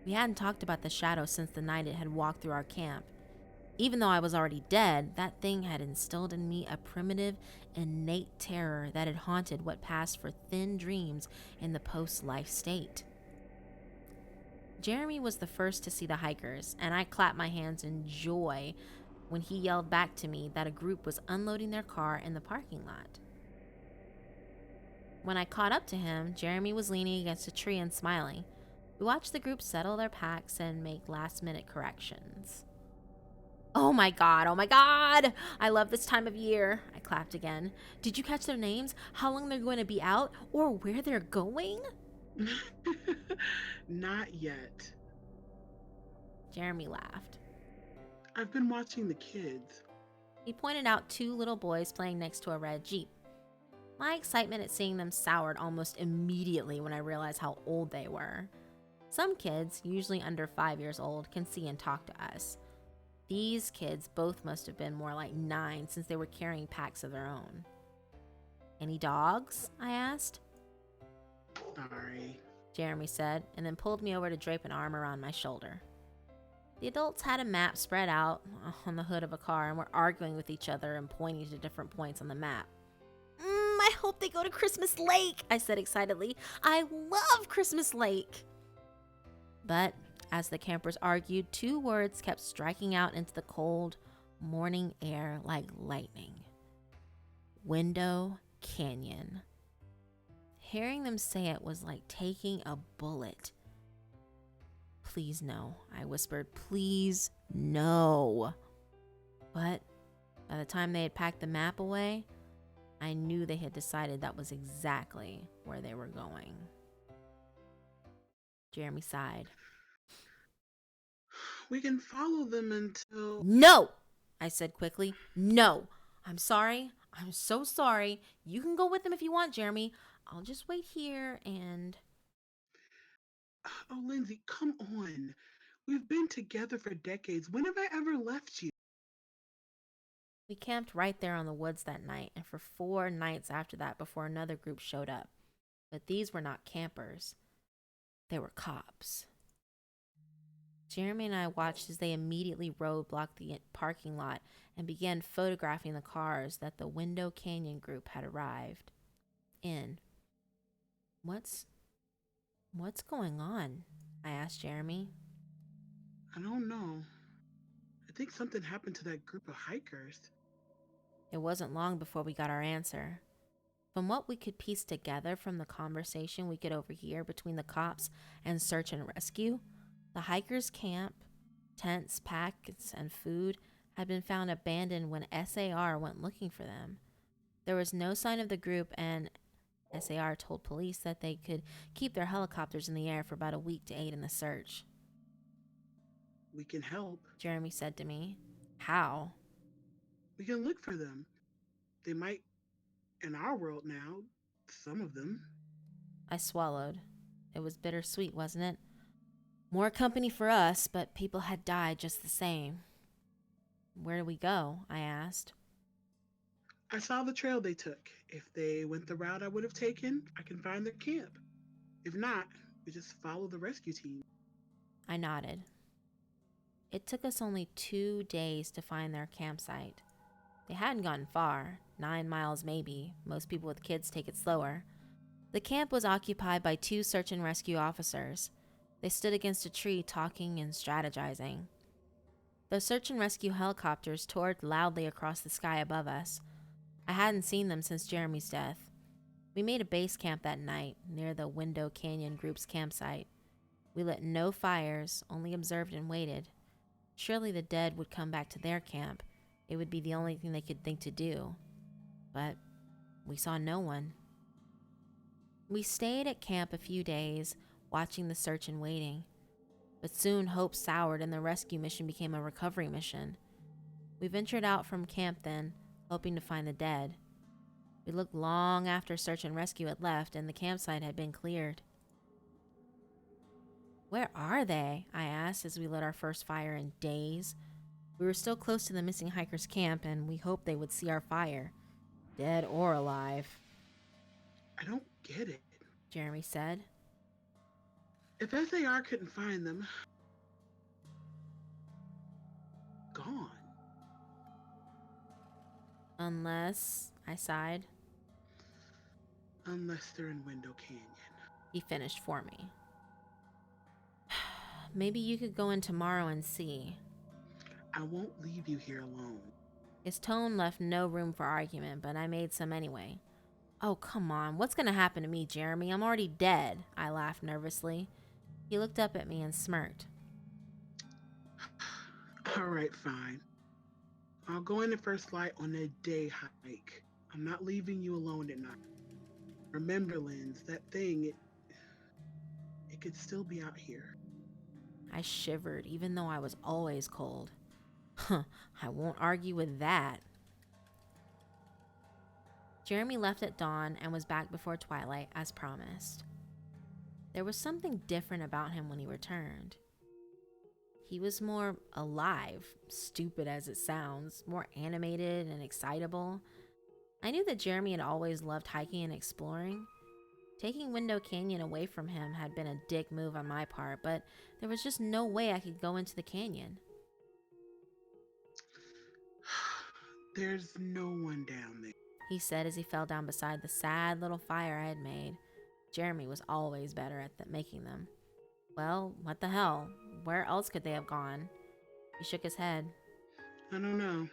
[SPEAKER 1] We hadn't talked about the shadow since the night it had walked through our camp. Even though I was already dead, that thing had instilled in me a primitive, innate terror that had haunted what passed for thin dreams in the post-life state. Jeremy was the first to see the hikers, and I clapped my hands in joy when he yelled back to me that a group was unloading their car in the parking lot. When I caught up to him, Jeremy was leaning against a tree and smiling. We watched the group settle their packs and make last-minute corrections. Oh my god, oh my god! I love this time of year. I clapped again. Did you catch their names? How long they're going to be out? Or where they're going?
[SPEAKER 2] Not yet.
[SPEAKER 1] Jeremy laughed.
[SPEAKER 2] I've been watching the kids.
[SPEAKER 1] He pointed out two little boys playing next to a red Jeep. My excitement at seeing them soured almost immediately when I realized how old they were. Some kids, usually under 5 years old, can see and talk to us. These kids both must have been more like 9 since they were carrying packs of their own. Any dogs? I asked.
[SPEAKER 2] Sorry.
[SPEAKER 1] Jeremy said, and then pulled me over to drape an arm around my shoulder. The adults had a map spread out on the hood of a car and were arguing with each other and pointing to different points on the map. I hope they go to Christmas Lake, I said excitedly. I love Christmas Lake. But as the campers argued, two words kept striking out into the cold morning air like lightning. Window Canyon. Hearing them say it was like taking a bullet. Please no, I whispered. Please no. But by the time they had packed the map away, I knew they had decided that was exactly where they were going. Jeremy sighed.
[SPEAKER 2] We can follow them until.
[SPEAKER 1] No, I said quickly. No. I'm sorry. I'm so sorry. You can go with them if you want, Jeremy. I'll just wait here and...
[SPEAKER 2] Oh, Lindsay, come on. We've been together for decades. When have I ever left you?
[SPEAKER 1] We camped right there on the woods that night and for 4 nights after that before another group showed up. But these were not campers. They were cops. Jeremy and I watched as they immediately roadblocked the parking lot and began photographing the cars that the Window Canyon group had arrived in. What's going on? I asked Jeremy.
[SPEAKER 2] I don't know. I think something happened to that group of hikers.
[SPEAKER 1] It wasn't long before we got our answer. From what we could piece together from the conversation we could overhear between the cops and search and rescue, the hikers' camp, tents, packs, and food had been found abandoned when SAR went looking for them. There was no sign of the group, and SAR told police that they could keep their helicopters in the air for about a week to aid in the search.
[SPEAKER 2] We can help.
[SPEAKER 1] Jeremy said to me. How?
[SPEAKER 2] We can look for them. They might, in our world now, some of them.
[SPEAKER 1] I swallowed. It was bittersweet, wasn't it? More company for us, but people had died just the same. Where do we go? I asked.
[SPEAKER 2] I saw the trail they took. If they went the route I would have taken, I can find their camp. If not, we just follow the rescue team.
[SPEAKER 1] I nodded. It took us only 2 days to find their campsite. They hadn't gone far, 9 miles maybe. Most people with kids take it slower. The camp was occupied by 2 search and rescue officers. They stood against a tree talking and strategizing. The search and rescue helicopters toured loudly across the sky above us. I hadn't seen them since Jeremy's death. We made a base camp that night near the Window Canyon Group's campsite. We lit no fires, only observed and waited. Surely the dead would come back to their camp. It would be the only thing they could think to do. But we saw no one. We stayed at camp a few days, watching the search and waiting. But soon hope soured and the rescue mission became a recovery mission. We ventured out from camp then, hoping to find the dead. We looked long after search and rescue had left and the campsite had been cleared. "Where are they?" I asked as we lit our first fire in days. We were still close to the missing hikers' camp and we hoped they would see our fire, dead or alive.
[SPEAKER 2] I don't get it.
[SPEAKER 1] Jeremy said.
[SPEAKER 2] If SAR couldn't find them, gone.
[SPEAKER 1] Unless, I sighed.
[SPEAKER 2] Unless they're in Window Canyon.
[SPEAKER 1] He finished for me. Maybe you could go in tomorrow and see.
[SPEAKER 2] I won't leave you here alone.
[SPEAKER 1] His tone left no room for argument, but I made some anyway. "Oh, come on. What's going to happen to me, Jeremy? I'm already dead," I laughed nervously. He looked up at me and smirked.
[SPEAKER 2] All right, fine. I'll go in the first light on a day hike. I'm not leaving you alone at night. Remember, Linz, that thing, it could still be out here.
[SPEAKER 1] I shivered, even though I was always cold. I won't argue with that. Jeremy left at dawn and was back before twilight, as promised. There was something different about him when he returned. He was more alive, stupid as it sounds, more animated and excitable. I knew that Jeremy had always loved hiking and exploring. Taking Window Canyon away from him had been a dick move on my part, but there was just no way I could go into the canyon.
[SPEAKER 2] There's no one down there,
[SPEAKER 1] He said as he fell down beside the sad little fire I had made. Jeremy was always better at making them. Well, what the hell? Where else could they have gone? He shook his head.
[SPEAKER 2] I don't know.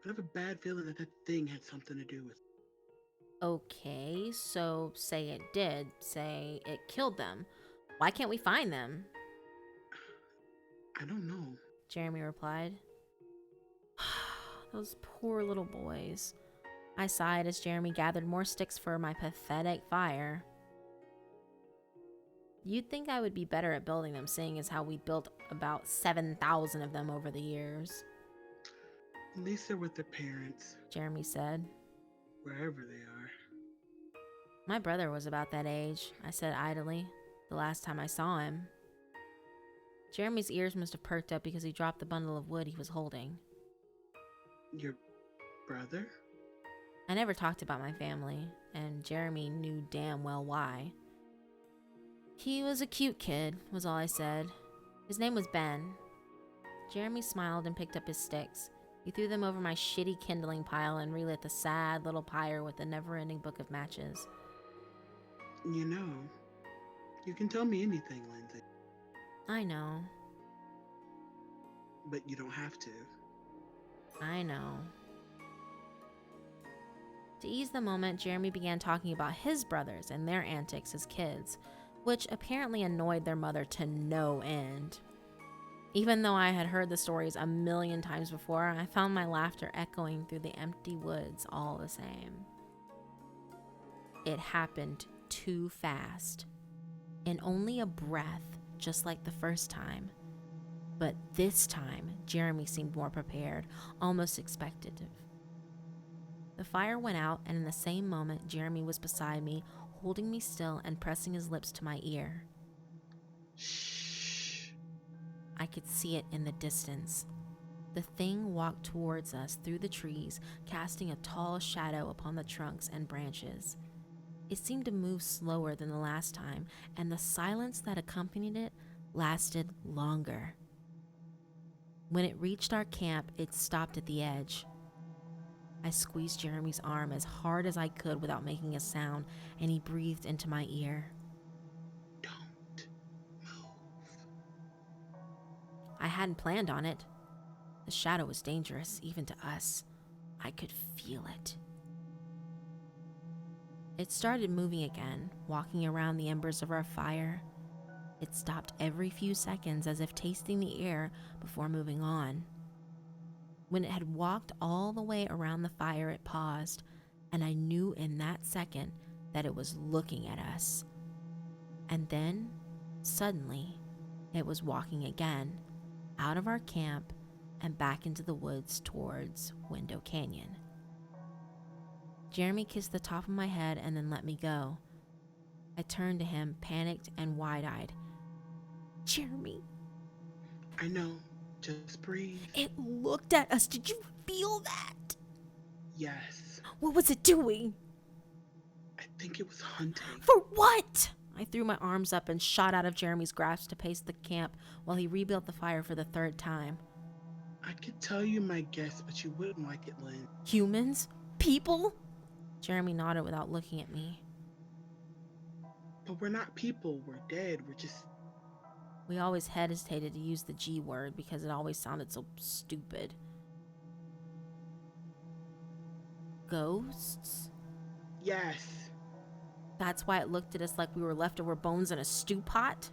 [SPEAKER 2] I have a bad feeling that thing had something to do with it.
[SPEAKER 1] Okay, so say it did. Say it killed them. Why can't we find them?
[SPEAKER 2] I don't know.
[SPEAKER 1] Jeremy replied. Those poor little boys. I sighed as Jeremy gathered more sticks for my pathetic fire. You'd think I would be better at building them, seeing as how we built about 7,000 of them over the years.
[SPEAKER 2] At least they're with their parents,
[SPEAKER 1] Jeremy said.
[SPEAKER 2] wherever they are.
[SPEAKER 1] My brother was about that age, I said idly, the last time I saw him. Jeremy's ears must have perked up because he dropped the bundle of wood he was holding.
[SPEAKER 2] Your brother?
[SPEAKER 1] I never talked about my family, and Jeremy knew damn well why. He was a cute kid, was all I said. His name was Ben. Jeremy smiled and picked up his sticks. He threw them over my shitty kindling pile and relit the sad little pyre with a never-ending book of matches.
[SPEAKER 2] You know, you can tell me anything, Lindsay.
[SPEAKER 1] I know.
[SPEAKER 2] But you don't have to.
[SPEAKER 1] I know. To ease the moment, Jeremy began talking about his brothers and their antics as kids, which apparently annoyed their mother to no end. Even though I had heard the stories a million times before, I found my laughter echoing through the empty woods all the same. It happened too fast. In only a breath, just like the first time. But this time, Jeremy seemed more prepared, almost expectant. The fire went out, and in the same moment, Jeremy was beside me, holding me still and pressing his lips to my ear.
[SPEAKER 2] Shh.
[SPEAKER 1] I could see it in the distance. The thing walked towards us through the trees, casting a tall shadow upon the trunks and branches. It seemed to move slower than the last time, and the silence that accompanied it lasted longer. When it reached our camp, it stopped at the edge. I squeezed Jeremy's arm as hard as I could without making a sound, and he breathed into my ear.
[SPEAKER 2] Don't move.
[SPEAKER 1] I hadn't planned on it. The shadow was dangerous, even to us. I could feel it. It started moving again, walking around the embers of our fire. It stopped every few seconds as if tasting the air before moving on. When it had walked all the way around the fire, it paused, and I knew in that second that it was looking at us. And then, suddenly, it was walking again, out of our camp and back into the woods towards Window Canyon. Jeremy kissed the top of my head and then let me go. I turned to him, panicked and wide-eyed. Jeremy.
[SPEAKER 2] I know. Just breathe.
[SPEAKER 1] It looked at us. Did you feel that?
[SPEAKER 2] Yes.
[SPEAKER 1] What was it doing?
[SPEAKER 2] I think it was hunting.
[SPEAKER 1] For what? I threw my arms up and shot out of Jeremy's grasp to pace the camp while he rebuilt the fire for the third time.
[SPEAKER 2] I could tell you my guess, but you wouldn't like it, Lynn.
[SPEAKER 1] Humans? People? Jeremy nodded without looking at me.
[SPEAKER 2] But we're not people. We're dead. We're just...
[SPEAKER 1] We always hesitated to use the G word because it always sounded so stupid. Ghosts?
[SPEAKER 2] Yes.
[SPEAKER 1] That's why it looked at us like we were leftover bones in a stew pot?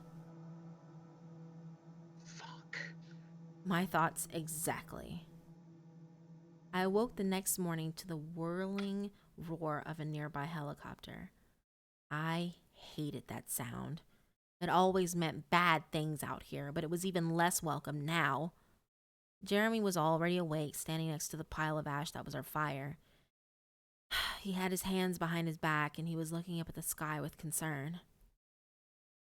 [SPEAKER 2] Fuck.
[SPEAKER 1] My thoughts exactly. I awoke the next morning to the whirling roar of a nearby helicopter. I hated that sound. It always meant bad things out here, but it was even less welcome now. Jeremy was already awake, standing next to the pile of ash that was our fire. He had his hands behind his back, and he was looking up at the sky with concern.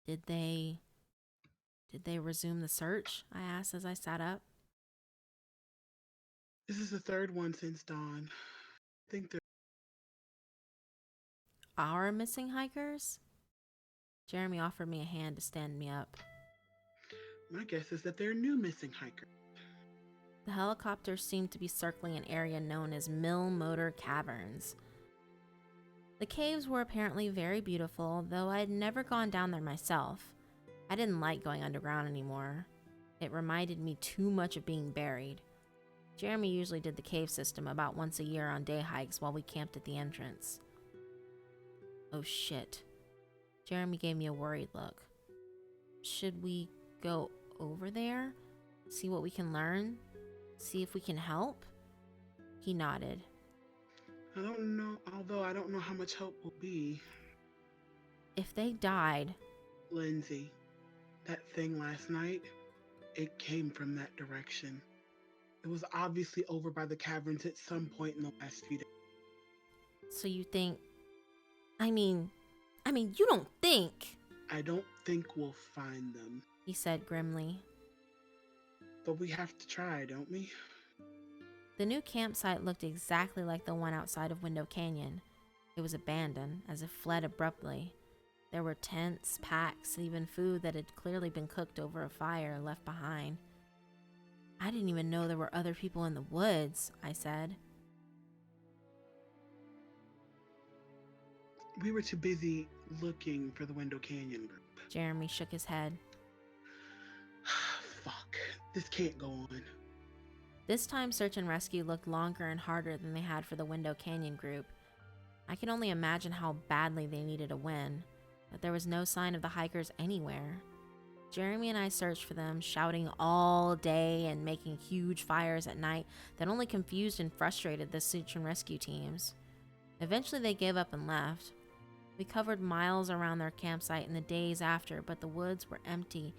[SPEAKER 1] Did they resume the search? I asked as I sat up.
[SPEAKER 2] This is the third one since dawn. I think they're...
[SPEAKER 1] Our missing hikers? Jeremy offered me a hand to stand me up.
[SPEAKER 2] My guess is that they're new missing hikers.
[SPEAKER 1] The helicopter seemed to be circling an area known as Mill Motor Caverns. The caves were apparently very beautiful, though I had never gone down there myself. I didn't like going underground anymore. It reminded me too much of being buried. Jeremy usually did the cave system about once a year on day hikes while we camped at the entrance. Oh shit. Jeremy gave me a worried look. Should we go over there? See what we can learn? See if we can help? He nodded.
[SPEAKER 2] I don't know, although I don't know how much help will be.
[SPEAKER 1] If they died...
[SPEAKER 2] Lindsay, that thing last night, it came from that direction. It was obviously over by the caverns at some point in the last few days.
[SPEAKER 1] So you think... I mean, you don't think...
[SPEAKER 2] I don't think we'll find them.
[SPEAKER 1] He said grimly.
[SPEAKER 2] But we have to try, don't we?
[SPEAKER 1] The new campsite looked exactly like the one outside of Window Canyon. It was abandoned, as if fled abruptly. There were tents, packs, and even food that had clearly been cooked over a fire left behind. I didn't even know there were other people in the woods, I said.
[SPEAKER 2] We were too busy looking for the Window Canyon group.
[SPEAKER 1] Jeremy shook his head.
[SPEAKER 2] Fuck. This can't go on.
[SPEAKER 1] This time, search and rescue looked longer and harder than they had for the Window Canyon group. I could only imagine how badly they needed a win, but there was no sign of the hikers anywhere. Jeremy and I searched for them, shouting all day and making huge fires at night that only confused and frustrated the search and rescue teams. Eventually, they gave up and left. We covered miles around their campsite in the days after, but the woods were empty,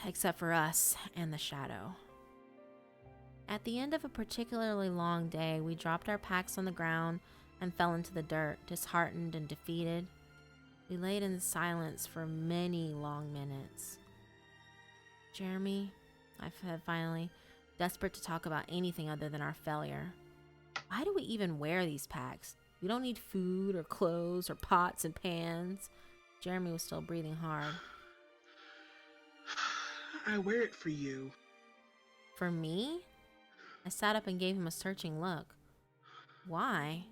[SPEAKER 1] except for us and the shadow. At the end of a particularly long day, we dropped our packs on the ground and fell into the dirt, disheartened and defeated. We laid in silence for many long minutes. Jeremy, I said finally, desperate to talk about anything other than our failure. Why do we even wear these packs? We don't need food or clothes or pots and pans. Jeremy was still breathing hard.
[SPEAKER 2] I wear it for you.
[SPEAKER 1] For me? I sat up and gave him a searching look. Why?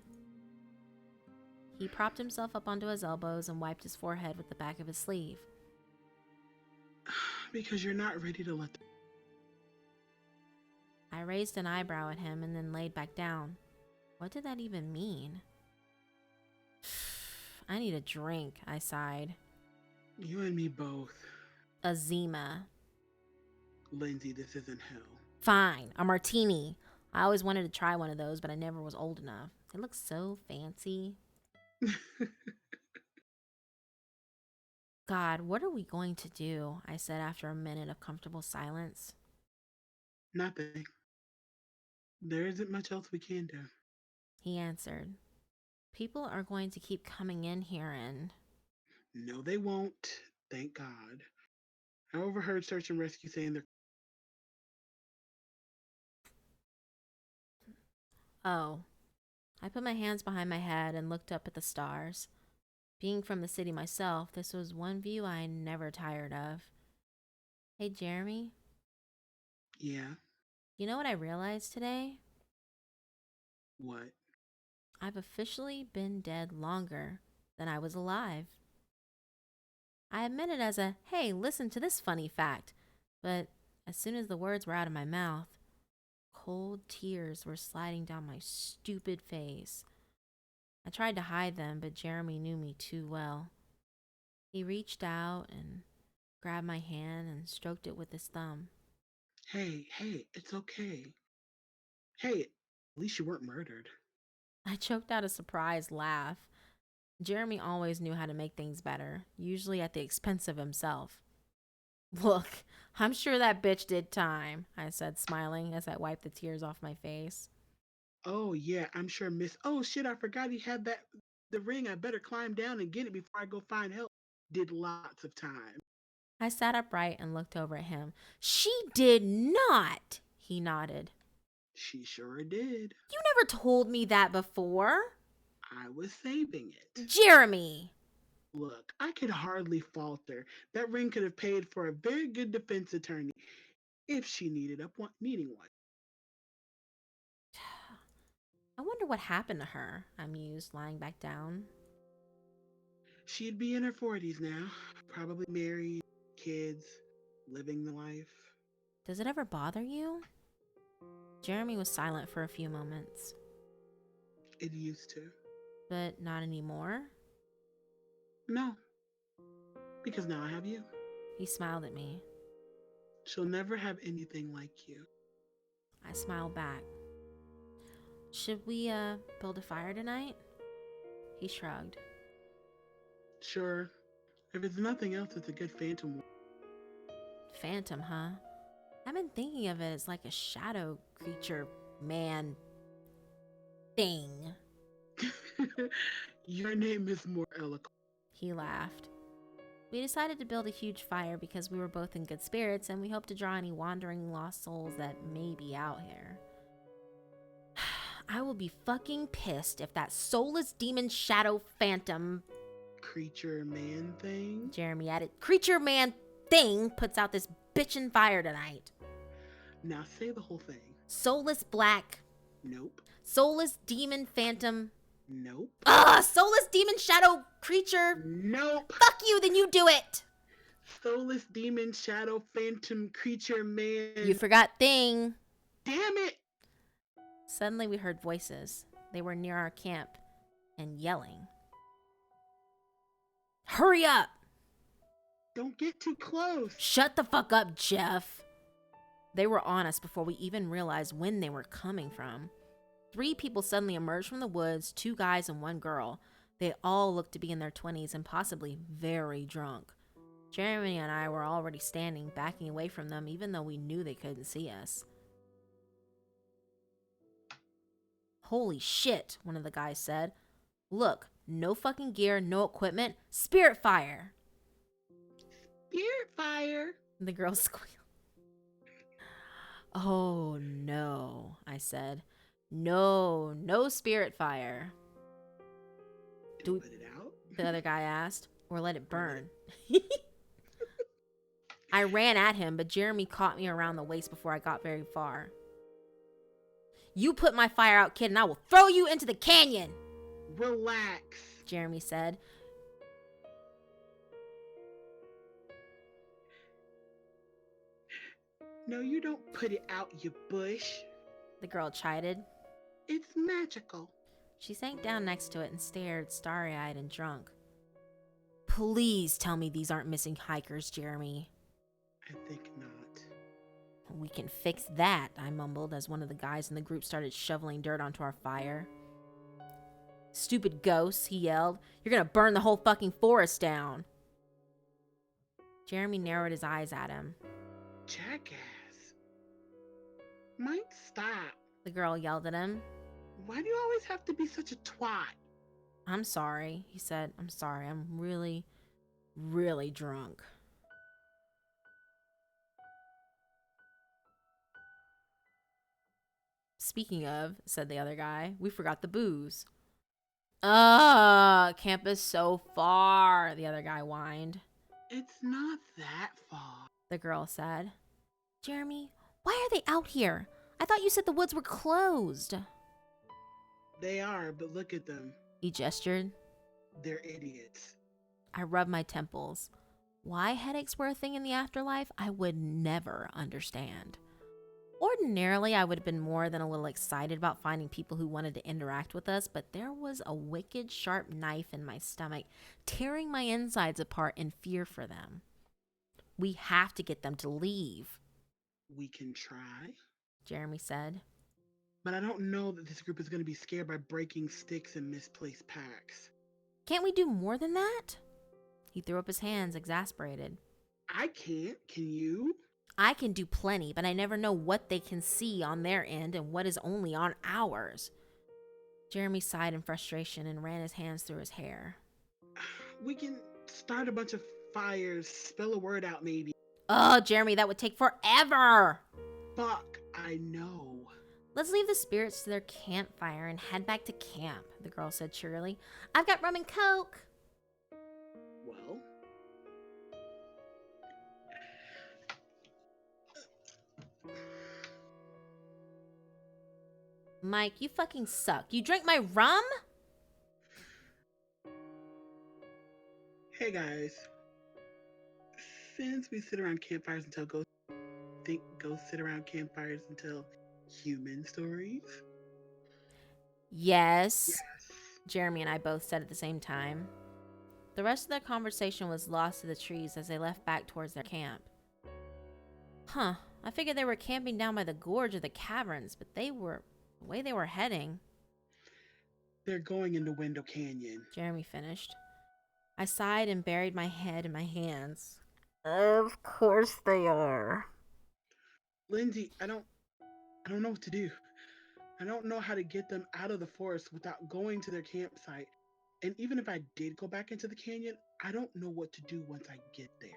[SPEAKER 1] He propped himself up onto his elbows and wiped his forehead with the back of his sleeve.
[SPEAKER 2] Because you're not ready to let them.
[SPEAKER 1] I raised an eyebrow at him and then laid back down. What did that even mean? I need a drink, I sighed.
[SPEAKER 2] You and me both.
[SPEAKER 1] A Zima.
[SPEAKER 2] Lindsay, this isn't hell.
[SPEAKER 1] Fine, a martini. I always wanted to try one of those, but I never was old enough. It looks so fancy. God, what are we going to do? I said after a minute of comfortable silence.
[SPEAKER 2] Nothing. There isn't much else we can do.
[SPEAKER 1] He answered. People are going to keep coming in here and...
[SPEAKER 2] No, they won't. Thank God. I overheard search and rescue saying they're.
[SPEAKER 1] Oh. I put my hands behind my head and looked up at the stars. Being from the city myself, this was one view I never tired of. Hey, Jeremy,
[SPEAKER 2] Yeah.
[SPEAKER 1] you know what I realized today?
[SPEAKER 2] What?
[SPEAKER 1] I've officially been dead longer than I was alive. I admit it as a, hey, listen to this funny fact, but as soon as the words were out of my mouth, cold tears were sliding down my stupid face. I tried to hide them, but Jeremy knew me too well. He reached out and grabbed my hand and stroked it with his thumb.
[SPEAKER 2] Hey, it's okay. Hey, at least you weren't murdered.
[SPEAKER 1] I choked out a surprised laugh. Jeremy always knew how to make things better, usually at the expense of himself. Look, I'm sure that bitch did time, I said, smiling as I wiped the tears off my face.
[SPEAKER 2] Oh, yeah, I'm sure Miss. Oh, shit, I forgot he had the ring. I better climb down and get it before I go find help. Did lots of time.
[SPEAKER 1] I sat upright and looked over at him. She did not, he nodded.
[SPEAKER 2] She sure did.
[SPEAKER 1] You never told me that before.
[SPEAKER 2] I was saving it.
[SPEAKER 1] Jeremy!
[SPEAKER 2] Look, I could hardly falter. That ring could have paid for a very good defense attorney if she needing one.
[SPEAKER 1] I wonder what happened to her, I mused, lying back down.
[SPEAKER 2] She'd be in her 40s now, probably married, kids, living the life.
[SPEAKER 1] Does it ever bother you? Jeremy was silent for a few moments.
[SPEAKER 2] It used to.
[SPEAKER 1] But not anymore?
[SPEAKER 2] No, because now I have you.
[SPEAKER 1] He smiled at me.
[SPEAKER 2] She'll never have anything like you.
[SPEAKER 1] I smiled back. Should we, build a fire tonight? He shrugged.
[SPEAKER 2] Sure, if it's nothing else, it's a good phantom.
[SPEAKER 1] Phantom, huh? I've been thinking of it as like a shadow creature man thing.
[SPEAKER 2] Your name is more eloquent.
[SPEAKER 1] He laughed. We decided to build a huge fire because we were both in good spirits and we hoped to draw any wandering lost souls that may be out here. I will be fucking pissed if that soulless demon shadow phantom
[SPEAKER 2] Creature man thing.
[SPEAKER 1] Jeremy added, creature man thing puts out this bitchin' fire tonight.
[SPEAKER 2] Now say the whole thing.
[SPEAKER 1] Soulless black.
[SPEAKER 2] Nope.
[SPEAKER 1] Soulless demon phantom.
[SPEAKER 2] Nope.
[SPEAKER 1] Soulless demon shadow creature.
[SPEAKER 2] Nope.
[SPEAKER 1] Fuck you, then you do it.
[SPEAKER 2] Soulless demon shadow phantom creature man.
[SPEAKER 1] You forgot thing.
[SPEAKER 2] Damn it.
[SPEAKER 1] Suddenly we heard voices. They were near our camp and yelling. Hurry up!
[SPEAKER 2] Don't get too close.
[SPEAKER 1] Shut the fuck up, Jeff. They were on us before we even realized when they were coming from. 3 people suddenly emerged from the woods, 2 guys and 1 girl. They all looked to be in their 20s and possibly very drunk. Jeremy and I were already standing, backing away from them, even though we knew they couldn't see us. Holy shit, one of the guys said. Look, no fucking gear, no equipment, spirit fire.
[SPEAKER 2] Spirit fire.
[SPEAKER 1] The girl squealed. Oh no, I said. No spirit fire.
[SPEAKER 2] Do we put it out?
[SPEAKER 1] The other guy asked, or let it burn. I ran at him, but Jeremy caught me around the waist before I got very far. You put my fire out, kid, and I will throw you into the canyon,
[SPEAKER 2] Relax.
[SPEAKER 1] Jeremy said.
[SPEAKER 2] No, you don't put it out, you bush.
[SPEAKER 1] The girl chided.
[SPEAKER 2] It's magical.
[SPEAKER 1] She sank down next to it and stared, starry-eyed and drunk. Please tell me these aren't missing hikers, Jeremy.
[SPEAKER 2] I think not.
[SPEAKER 1] We can fix that, I mumbled as one of the guys in the group started shoveling dirt onto our fire. Stupid ghosts, he yelled. You're gonna burn the whole fucking forest down. Jeremy narrowed his eyes at him.
[SPEAKER 2] Jackass. Might stop.
[SPEAKER 1] The girl yelled at him.
[SPEAKER 2] Why do you always have to be such a twat?
[SPEAKER 1] I'm sorry, he said. I'm sorry. I'm really, really drunk. Speaking of, said the other guy, we forgot the booze. Camp is so far, the other guy whined.
[SPEAKER 2] It's not that far,
[SPEAKER 1] the girl said. Jeremy, why are they out here? I thought you said the woods were closed.
[SPEAKER 2] They are, but look at them.
[SPEAKER 1] He gestured.
[SPEAKER 2] They're idiots.
[SPEAKER 1] I rubbed my temples. Why headaches were a thing in the afterlife, I would never understand. Ordinarily, I would have been more than a little excited about finding people who wanted to interact with us, but there was a wicked sharp knife in my stomach, tearing my insides apart in fear for them. We have to get them to leave.
[SPEAKER 2] We can try,
[SPEAKER 1] Jeremy said.
[SPEAKER 2] But I don't know that this group is going to be scared by breaking sticks and misplaced packs.
[SPEAKER 1] Can't we do more than that? He threw up his hands, exasperated.
[SPEAKER 2] I can't. Can you?
[SPEAKER 1] I can do plenty, but I never know what they can see on their end and what is only on ours. Jeremy sighed in frustration and ran his hands through his hair.
[SPEAKER 2] We can start a bunch of fires, spell a word out maybe.
[SPEAKER 1] Oh, Jeremy, that would take forever.
[SPEAKER 2] Fuck, I know.
[SPEAKER 1] Let's leave the spirits to their campfire and head back to camp, the girl said cheerily. I've got rum and coke.
[SPEAKER 2] Well,
[SPEAKER 1] Mike, you fucking suck. You drank my rum?
[SPEAKER 2] hey guys. Since we sit around campfires until ghosts sit around campfires until human stories?
[SPEAKER 1] Yes. Jeremy and I both said at the same time. The rest of their conversation was lost to the trees as they left back towards their camp. Huh, I figured they were camping down by the gorge or the caverns, but the way they were heading.
[SPEAKER 2] They're going into Window Canyon.
[SPEAKER 1] Jeremy finished. I sighed and buried my head in my hands. Of course they are.
[SPEAKER 2] Lindsay, I don't know what to do. I don't know how to get them out of the forest without going to their campsite. And even if I did go back into the canyon, I don't know what to do once I get there.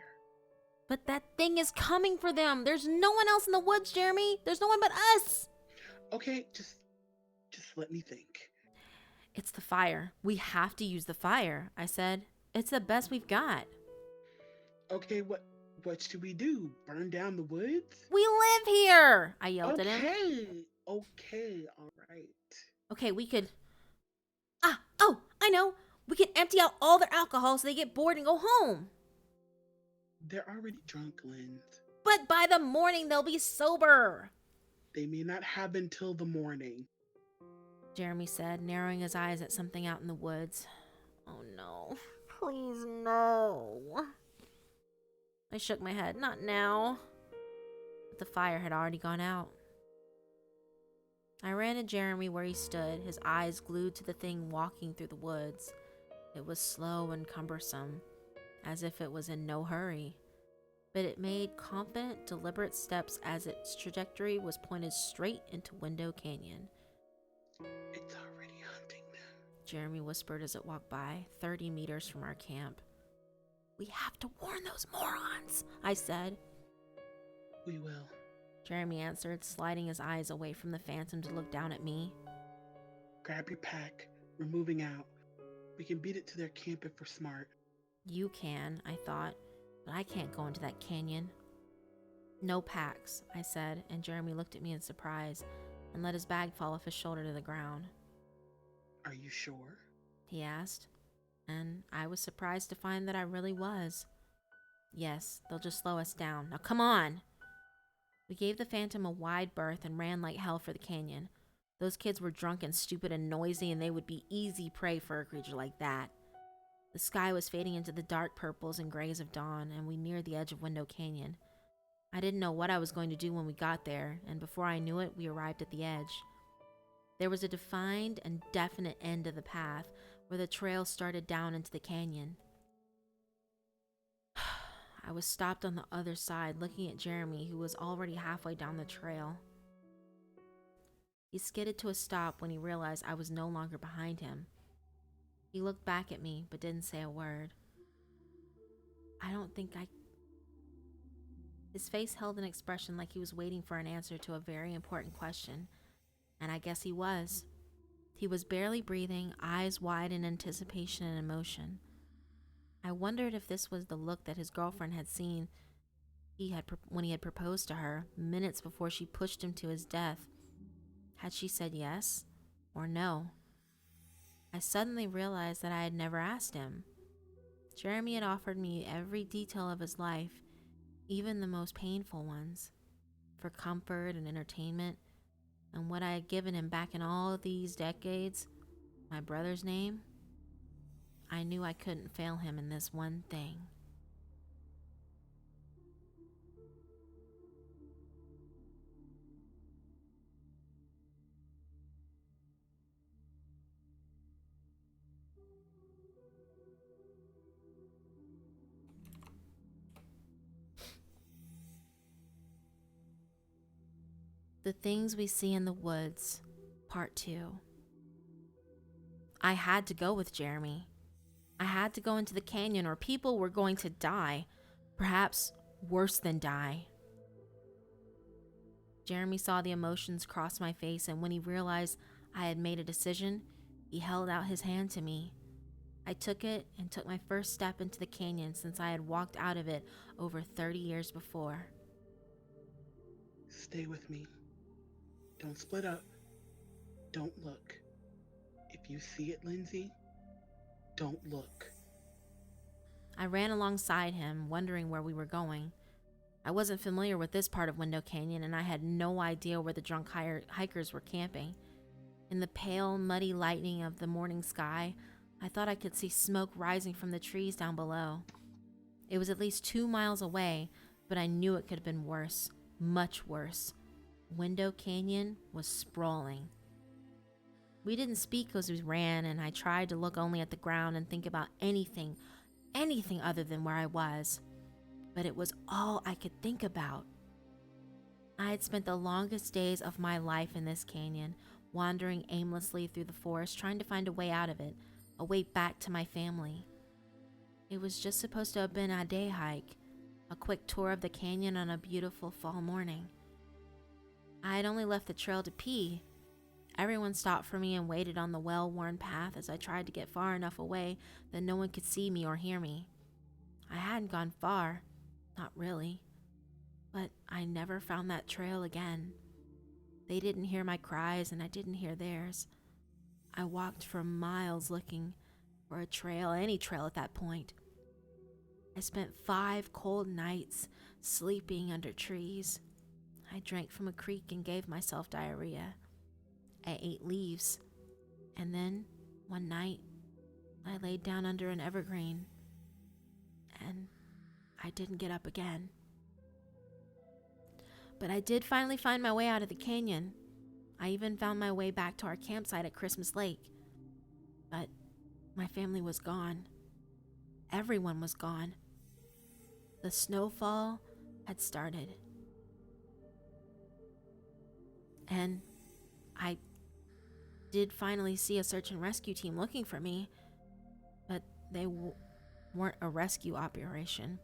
[SPEAKER 1] But that thing is coming for them. There's no one else in the woods, Jeremy. There's no one but us.
[SPEAKER 2] Okay, just let me think.
[SPEAKER 1] It's the fire. We have to use the fire, I said. It's the best we've got.
[SPEAKER 2] Okay, what should we do? Burn down the woods?
[SPEAKER 1] We live here, I yelled at him.
[SPEAKER 2] Okay, all right.
[SPEAKER 1] Okay, we could... I know. We can empty out all their alcohol so they get bored and go home.
[SPEAKER 2] They're already drunk, Linz.
[SPEAKER 1] But by the morning, they'll be sober.
[SPEAKER 2] They may not have until the morning.
[SPEAKER 1] Jeremy said, narrowing his eyes at something out in the woods. Oh no. Please, no. I shook my head. Not now. But the fire had already gone out. I ran to Jeremy where he stood, his eyes glued to the thing walking through the woods. It was slow and cumbersome, as if it was in no hurry. But it made confident, deliberate steps as its trajectory was pointed straight into Window Canyon.
[SPEAKER 2] It's already hunting them,
[SPEAKER 1] Jeremy whispered as it walked by, 30 meters from our camp. We have to warn those morons, I said.
[SPEAKER 2] We will.
[SPEAKER 1] Jeremy answered, sliding his eyes away from the phantom to look down at me.
[SPEAKER 2] Grab your pack. We're moving out. We can beat it to their camp if we're smart.
[SPEAKER 1] You can, I thought, but I can't go into that canyon. No packs, I said, and Jeremy looked at me in surprise and let his bag fall off his shoulder to the ground.
[SPEAKER 2] Are you sure?
[SPEAKER 1] He asked, and I was surprised to find that I really was. Yes, they'll just slow us down. Now come on! We gave the Phantom a wide berth and ran like hell for the canyon. Those kids were drunk and stupid and noisy, and they would be easy prey for a creature like that. The sky was fading into the dark purples and grays of dawn, and we neared the edge of Window Canyon. I didn't know what I was going to do when we got there, and before I knew it, we arrived at the edge. There was a defined and definite end of the path where the trail started down into the canyon. I was stopped on the other side, looking at Jeremy, who was already halfway down the trail. He skidded to a stop when he realized I was no longer behind him. He looked back at me, but didn't say a word. I don't think I... His face held an expression like he was waiting for an answer to a very important question, and I guess he was. He was barely breathing, eyes wide in anticipation and emotion. I wondered if this was the look that his girlfriend had seen when he had proposed to her, minutes before she pushed him to his death. Had she said yes or no? I suddenly realized that I had never asked him. Jeremy had offered me every detail of his life, even the most painful ones, for comfort and entertainment, and what I had given him back in all these decades, my brother's name. I knew I couldn't fail him in this one thing. The Things We See in the Woods, Part 2. I had to go with Jeremy. I had to go into the canyon or people were going to die. Perhaps worse than die. Jeremy saw the emotions cross my face, and when he realized I had made a decision, he held out his hand to me. I took it and took my first step into the canyon since I had walked out of it over 30 years before.
[SPEAKER 2] Stay with me. Don't split up. Don't look. If you see it, Lindsay, don't look.
[SPEAKER 1] I ran alongside him, wondering where we were going. I wasn't familiar with this part of Window Canyon, and I had no idea where the drunk hikers were camping. In the pale, muddy lightning of the morning sky, I thought I could see smoke rising from the trees down below. It was at least 2 miles away, but I knew it could have been worse, much worse. Window Canyon was sprawling. We didn't speak as we ran, and I tried to look only at the ground and think about anything other than where I was. But it was all I could think about. I had spent the longest days of my life in this canyon, wandering aimlessly through the forest, trying to find a way out of it, a way back to my family. It was just supposed to have been a day hike, a quick tour of the canyon on a beautiful fall morning. I had only left the trail to pee. Everyone stopped for me and waited on the well-worn path as I tried to get far enough away that no one could see me or hear me. I hadn't gone far, not really, but I never found that trail again. They didn't hear my cries and I didn't hear theirs. I walked for miles looking for a trail, any trail at that point. I spent 5 cold nights sleeping under trees. I drank from a creek and gave myself diarrhea. I ate leaves, and then, one night, I laid down under an evergreen, and I didn't get up again. But I did finally find my way out of the canyon. I even found my way back to our campsite at Christmas Lake. But my family was gone. Everyone was gone. The snowfall had started. And I did finally see a search and rescue team looking for me, but they weren't a rescue operation,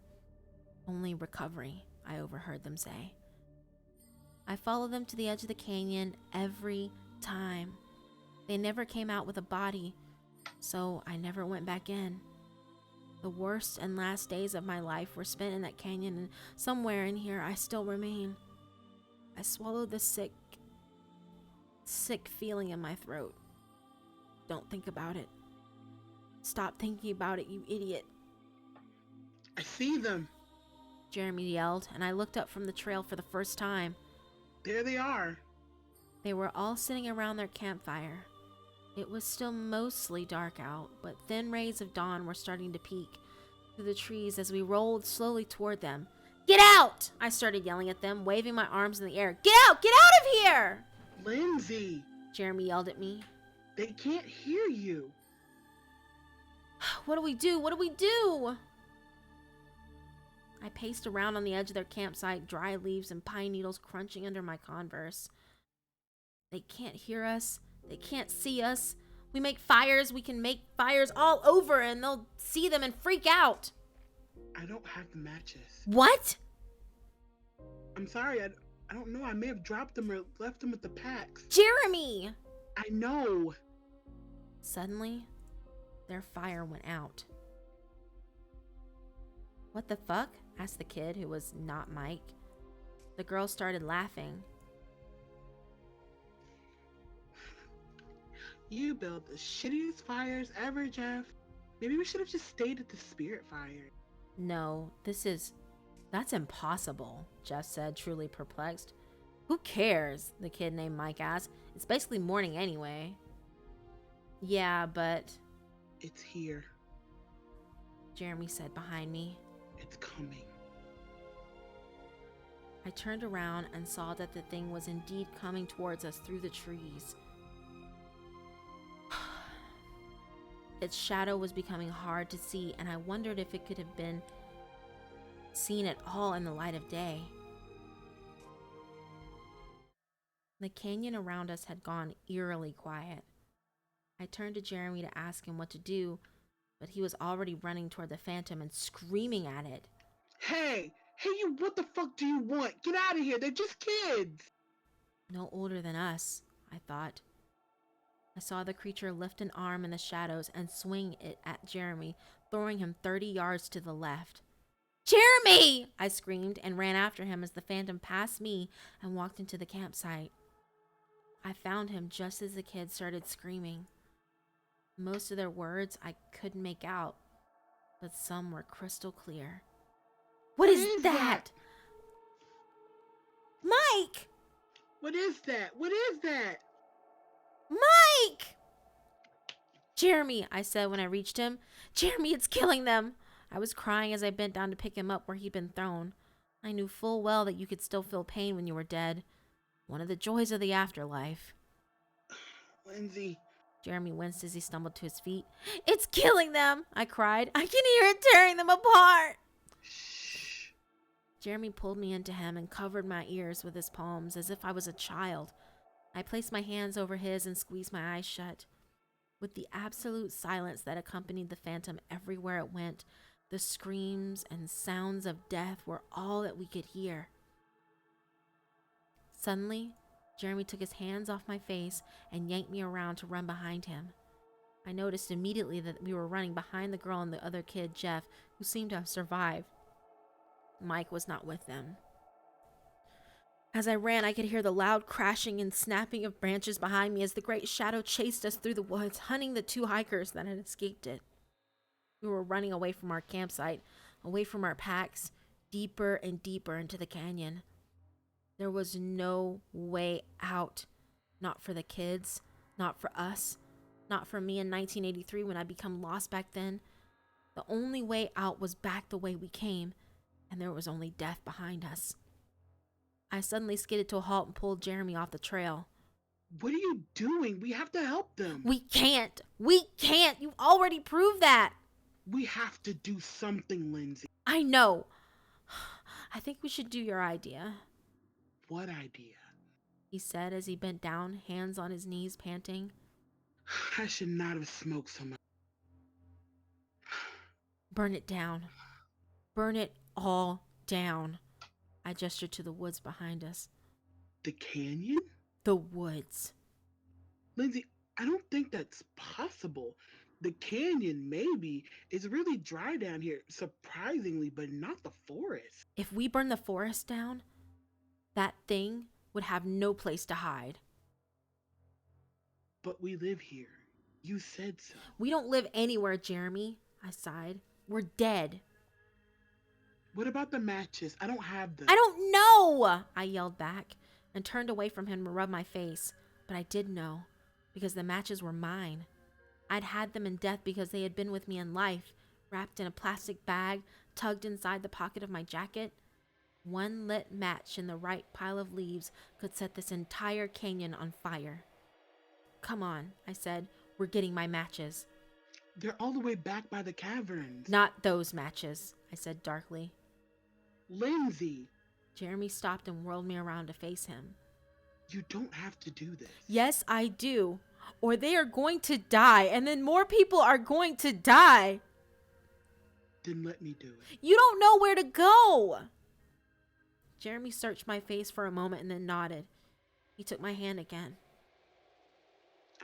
[SPEAKER 1] only recovery, I overheard them say. I followed them to the edge of the canyon every time. They never came out with a body, so I never went back in. The worst and last days of my life were spent in that canyon, and somewhere in here I still remain. I swallowed the sick feeling in my throat. Don't think about it. Stop thinking about it, you idiot.
[SPEAKER 2] I see them.
[SPEAKER 1] Jeremy yelled, and I looked up from the trail for the first time.
[SPEAKER 2] There they are.
[SPEAKER 1] They were all sitting around their campfire. It was still mostly dark out, but thin rays of dawn were starting to peek through the trees as we rolled slowly toward them. Get out! I started yelling at them, waving my arms in the air. Get out! Get out of here!
[SPEAKER 2] Lindsay,
[SPEAKER 1] Jeremy yelled at me.
[SPEAKER 2] they can't hear you.
[SPEAKER 1] What do we do? What do we do? I paced around on the edge of their campsite, dry leaves and pine needles crunching under my Converse. They can't hear us. They can't see us. We make fires. We can make fires all over, and they'll see them and freak out.
[SPEAKER 2] I don't have the matches.
[SPEAKER 1] What?
[SPEAKER 2] I'm sorry, I don't know. I may have dropped them or left them with the packs.
[SPEAKER 1] Jeremy!
[SPEAKER 2] I know.
[SPEAKER 1] Suddenly, their fire went out. What the fuck? Asked the kid, who was not Mike. The girl started laughing.
[SPEAKER 2] You built the shittiest fires ever, Jeff. Maybe we should have just stayed at the spirit fire.
[SPEAKER 1] No, that's impossible, Jeff said, truly perplexed. Who cares? The kid named Mike asked. It's basically morning anyway. Yeah, but...
[SPEAKER 2] It's here.
[SPEAKER 1] Jeremy said behind me.
[SPEAKER 2] It's coming.
[SPEAKER 1] I turned around and saw that the thing was indeed coming towards us through the trees. Its shadow was becoming hard to see, and I wondered if it could have been seen at all in the light of day. The canyon around us had gone eerily quiet. I turned to Jeremy to ask him what to do, but he was already running toward the phantom and screaming at it.
[SPEAKER 2] Hey, you, what the fuck do you want? Get out of here, they're just kids.
[SPEAKER 1] No older than us, I thought. I saw the creature lift an arm in the shadows and swing it at Jeremy, throwing him 30 yards to the left. Jeremy! I screamed and ran after him as the phantom passed me and walked into the campsite. I found him just as the kids started screaming. Most of their words I couldn't make out, but some were crystal clear. What is that? Mike!
[SPEAKER 2] What is that? What is that?
[SPEAKER 1] Mike! Jeremy, I said when I reached him. Jeremy, it's killing them. I was crying as I bent down to pick him up where he'd been thrown. I knew full well that you could still feel pain when you were dead. One of the joys of the afterlife.
[SPEAKER 2] Lindsay.
[SPEAKER 1] Jeremy winced as he stumbled to his feet. It's killing them, I cried. I can hear it tearing them apart.
[SPEAKER 2] Shh.
[SPEAKER 1] Jeremy pulled me into him and covered my ears with his palms as if I was a child. I placed my hands over his and squeezed my eyes shut. With the absolute silence that accompanied the phantom everywhere it went, the screams and sounds of death were all that we could hear. Suddenly, Jeremy took his hands off my face and yanked me around to run behind him. I noticed immediately that we were running behind the girl and the other kid, Jeff, who seemed to have survived. Mike was not with them. As I ran, I could hear the loud crashing and snapping of branches behind me as the great shadow chased us through the woods, hunting the two hikers that had escaped it. We were running away from our campsite, away from our packs, deeper and deeper into the canyon. There was no way out. Not for the kids, not for us, not for me in 1983 when I become lost back then. The only way out was back the way we came, and there was only death behind us. I suddenly skidded to a halt and pulled Jeremy off the trail.
[SPEAKER 2] What are you doing? We have to help them.
[SPEAKER 1] We can't. We can't. You've already proved that.
[SPEAKER 2] We have to do something, Lindsay.
[SPEAKER 1] I know. I think we should do your idea.
[SPEAKER 2] What idea?
[SPEAKER 1] He said as he bent down, hands on his knees, panting.
[SPEAKER 2] I should not have smoked so much.
[SPEAKER 1] Burn it down. Burn it all down. I gestured to the woods behind us.
[SPEAKER 2] The canyon?
[SPEAKER 1] The woods.
[SPEAKER 2] Lindsay, I don't think that's possible. The canyon, maybe. It's really dry down here, surprisingly, but not the forest.
[SPEAKER 1] If we burn the forest down, that thing would have no place to hide.
[SPEAKER 2] But we live here. You said so.
[SPEAKER 1] We don't live anywhere, Jeremy, I sighed. We're dead.
[SPEAKER 2] What about the matches? I don't have them.
[SPEAKER 1] I don't know, I yelled back and turned away from him to rub my face. But I did know, because the matches were mine. I'd had them in death because they had been with me in life, wrapped in a plastic bag, tugged inside the pocket of my jacket. One lit match in the right pile of leaves could set this entire canyon on fire. Come on, I said. We're getting my matches.
[SPEAKER 2] They're all the way back by the caverns.
[SPEAKER 1] Not those matches, I said darkly.
[SPEAKER 2] Lindsay!
[SPEAKER 1] Jeremy stopped and whirled me around to face him.
[SPEAKER 2] You don't have to do this.
[SPEAKER 1] Yes, I do. Or they are going to die, and then more people are going to die.
[SPEAKER 2] Then let me do it.
[SPEAKER 1] You don't know where to go. Jeremy searched my face for a moment and then nodded. He took my hand again.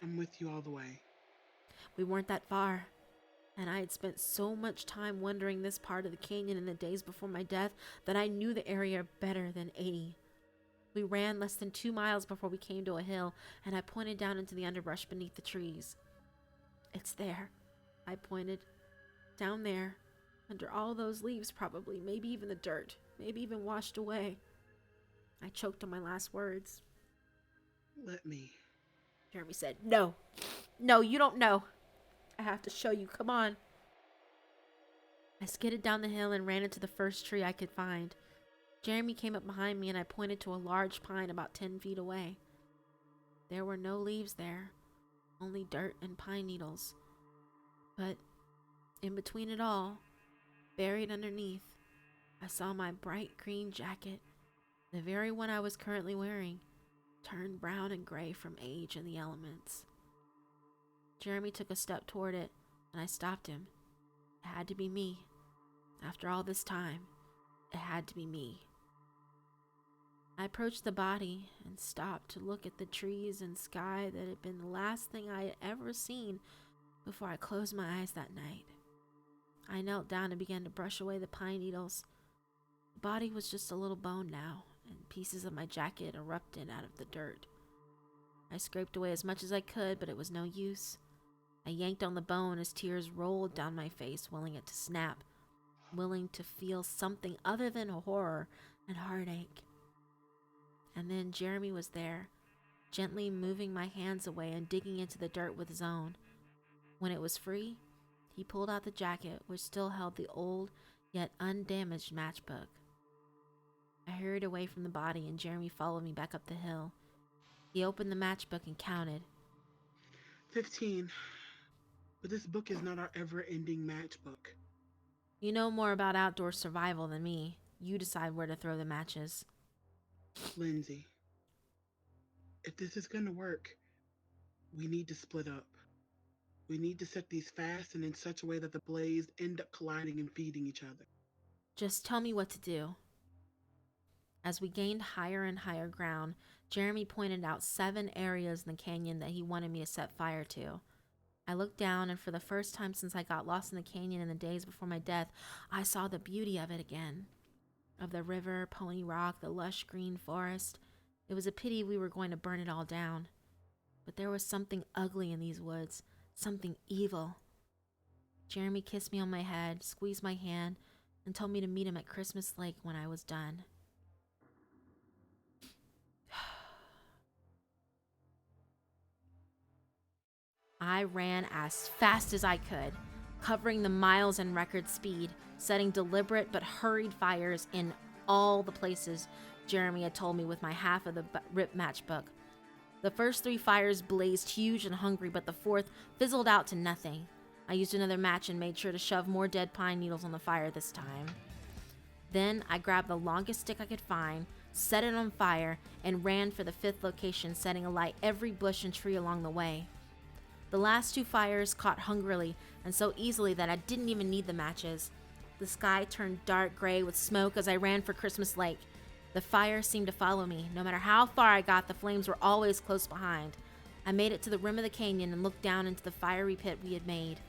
[SPEAKER 2] I'm with you all the way.
[SPEAKER 1] We weren't that far, and I had spent so much time wandering this part of the canyon in the days before my death that I knew the area better than 80. We ran less than 2 miles before we came to a hill, and I pointed down into the underbrush beneath the trees. It's there, I pointed. Down there, under all those leaves probably, maybe even the dirt, maybe even washed away. I choked on my last words.
[SPEAKER 2] Let me.
[SPEAKER 1] Jeremy said, No, you don't know. I have to show you, come on. I skidded down the hill and ran into the first tree I could find. Jeremy came up behind me and I pointed to a large pine about 10 feet away. There were no leaves there, only dirt and pine needles. But in between it all, buried underneath, I saw my bright green jacket, the very one I was currently wearing, turn brown and gray from age and the elements. Jeremy took a step toward it, and I stopped him. It had to be me. After all this time, it had to be me. I approached the body and stopped to look at the trees and sky that had been the last thing I had ever seen before I closed my eyes that night. I knelt down and began to brush away the pine needles. The body was just a little bone now, and pieces of my jacket erupted out of the dirt. I scraped away as much as I could, but it was no use. I yanked on the bone as tears rolled down my face, willing it to snap, willing to feel something other than horror and heartache. And then Jeremy was there, gently moving my hands away and digging into the dirt with his own. When it was free, he pulled out the jacket, which still held the old yet undamaged matchbook. I hurried away from the body and Jeremy followed me back up the hill. He opened the matchbook and counted.
[SPEAKER 2] 15. But this book is not our ever-ending matchbook.
[SPEAKER 1] You know more about outdoor survival than me. You decide where to throw the matches.
[SPEAKER 2] Lindsay, if this is going to work, we need to split up. We need to set these fast and in such a way that the blaze end up colliding and feeding each other.
[SPEAKER 1] Just tell me what to do. As we gained higher and higher ground, Jeremy pointed out 7 areas in the canyon that he wanted me to set fire to. I looked down, and for the first time since I got lost in the canyon in the days before my death, I saw the beauty of it again. Of the river, Pony Rock, the lush green forest. It was a pity we were going to burn it all down. But there was something ugly in these woods, something evil. Jeremy kissed me on my head, squeezed my hand, and told me to meet him at Christmas Lake when I was done. I ran as fast as I could, covering the miles in record speed, setting deliberate but hurried fires in all the places Jeremy had told me with my half of the ripped matchbook. The first 3 fires blazed huge and hungry, but the 4th fizzled out to nothing. I used another match and made sure to shove more dead pine needles on the fire this time. Then I grabbed the longest stick I could find, set it on fire, and ran for the 5th location, setting alight every bush and tree along the way. The last 2 fires caught hungrily and so easily that I didn't even need the matches. The sky turned dark gray with smoke as I ran for Christmas Lake. The fire seemed to follow me. No matter how far I got, the flames were always close behind. I made it to the rim of the canyon and looked down into the fiery pit we had made.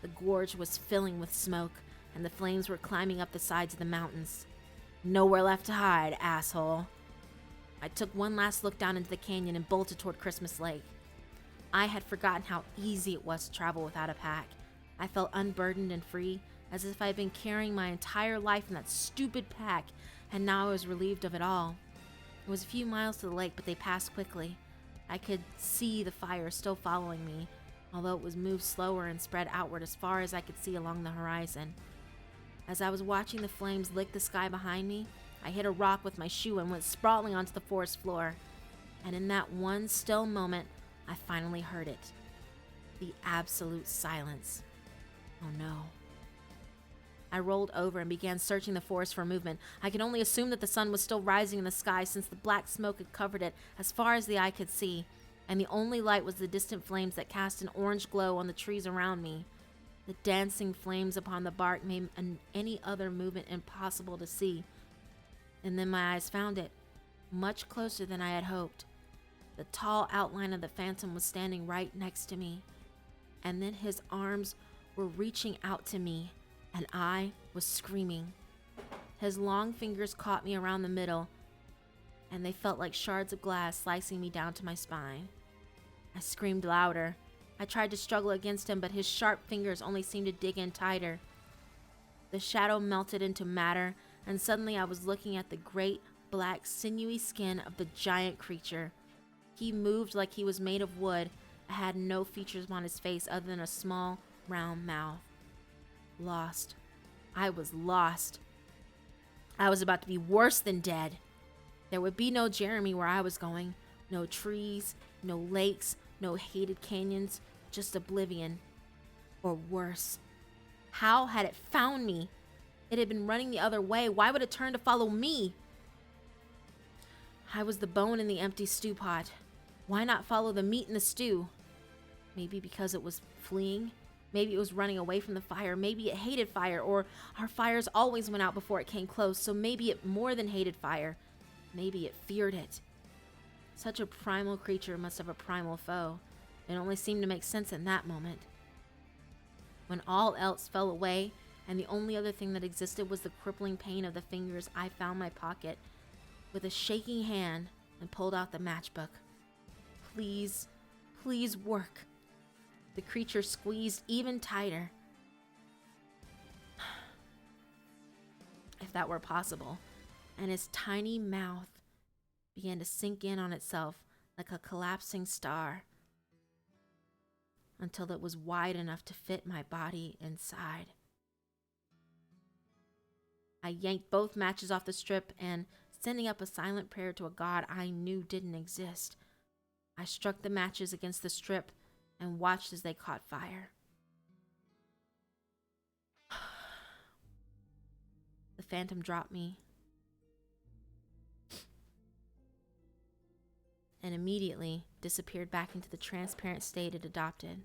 [SPEAKER 1] The gorge was filling with smoke, and the flames were climbing up the sides of the mountains. Nowhere left to hide, asshole. I took one last look down into the canyon and bolted toward Christmas Lake. I had forgotten how easy it was to travel without a pack. I felt unburdened and free, as if I had been carrying my entire life in that stupid pack, and now I was relieved of it all. It was a few miles to the lake, but they passed quickly. I could see the fire still following me, although it was moved slower and spread outward as far as I could see along the horizon. As I was watching the flames lick the sky behind me, I hit a rock with my shoe and went sprawling onto the forest floor. And in that one still moment, I finally heard it. The absolute silence. Oh no. I rolled over and began searching the forest for movement. I could only assume that the sun was still rising in the sky since the black smoke had covered it as far as the eye could see, and the only light was the distant flames that cast an orange glow on the trees around me. The dancing flames upon the bark made any other movement impossible to see. And then my eyes found it, much closer than I had hoped. The tall outline of the phantom was standing right next to me, and then his arms were reaching out to me, and I was screaming. His long fingers caught me around the middle, and they felt like shards of glass slicing me down to my spine. I screamed louder. I tried to struggle against him, but his sharp fingers only seemed to dig in tighter. The shadow melted into matter, and suddenly I was looking at the great, black, sinewy skin of the giant creature. He moved like he was made of wood, and had no features on his face other than a small, round mouth. Lost. I was lost. I was about to be worse than dead. There would be no Jeremy where I was going. No trees, no lakes, no hated canyons, just oblivion. Or worse. How had it found me? It had been running the other way. Why would it turn to follow me? I was the bone in the empty stew pot. Why not follow the meat in the stew? Maybe because it was fleeing. Maybe it was running away from the fire. Maybe it hated fire, or our fires always went out before it came close, so maybe it more than hated fire. Maybe it feared it. Such a primal creature must have a primal foe. It only seemed to make sense in that moment. When all else fell away, and the only other thing that existed was the crippling pain of the fingers, I found my pocket with a shaking hand and pulled out the matchbook. Please, please work. The creature squeezed even tighter. If that were possible, and his tiny mouth began to sink in on itself like a collapsing star until it was wide enough to fit my body inside. I yanked both matches off the strip and, sending up a silent prayer to a god I knew didn't exist, I struck the matches against the strip and watched as they caught fire. The phantom dropped me and immediately disappeared back into the transparent state it adopted.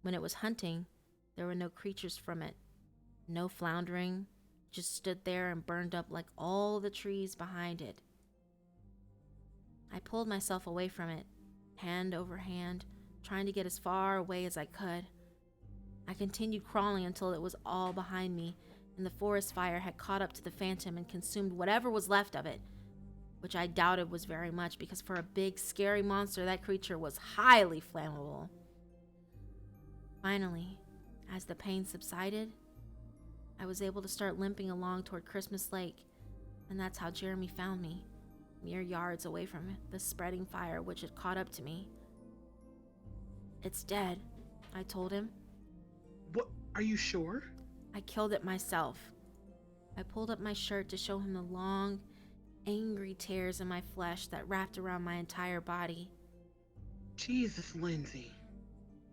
[SPEAKER 1] When it was hunting, there were no creatures from it, no floundering, just stood there and burned up like all the trees behind it. I pulled myself away from it, hand over hand, trying to get as far away as I could. I continued crawling until it was all behind me, and the forest fire had caught up to the phantom and consumed whatever was left of it, which I doubted was very much because for a big, scary monster, that creature was highly flammable. Finally, as the pain subsided, I was able to start limping along toward Christmas Lake, and that's how Jeremy found me, mere yards away from the spreading fire which had caught up to me. It's dead, I told him.
[SPEAKER 2] What? Are you sure?
[SPEAKER 1] I killed it myself. I pulled up my shirt to show him the long, angry tears in my flesh that wrapped around my entire body.
[SPEAKER 2] Jesus, Lindsay.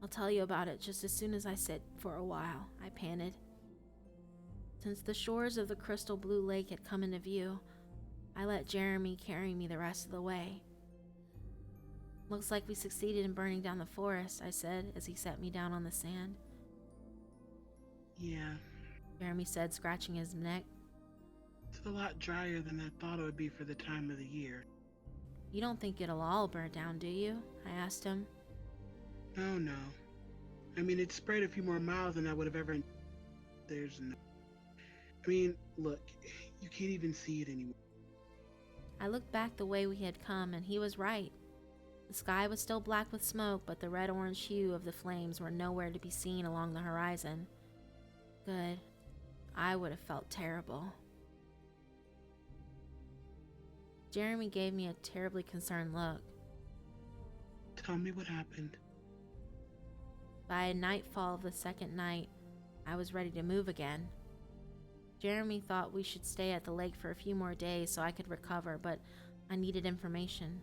[SPEAKER 1] I'll tell you about it just as soon as I sit for a while, I panted. Since the shores of the crystal blue lake had come into view, I let Jeremy carry me the rest of the way. Looks like we succeeded in burning down the forest, I said as he set me down on the sand.
[SPEAKER 2] Yeah.
[SPEAKER 1] Jeremy said, scratching his neck.
[SPEAKER 2] It's a lot drier than I thought it would be for the time of the year.
[SPEAKER 1] You don't think it'll all burn down, do you? I asked him.
[SPEAKER 2] Oh no. I mean, it spread a few more miles than I would have ever. There's no. I mean, look, you can't even see it anymore.
[SPEAKER 1] I looked back the way we had come, and he was right. The sky was still black with smoke, but the red-orange hue of the flames were nowhere to be seen along the horizon. Good. I would have felt terrible. Jeremy gave me a terribly concerned look.
[SPEAKER 2] Tell me what happened.
[SPEAKER 1] By nightfall of the second night, I was ready to move again. Jeremy thought we should stay at the lake for a few more days so I could recover, but I needed information.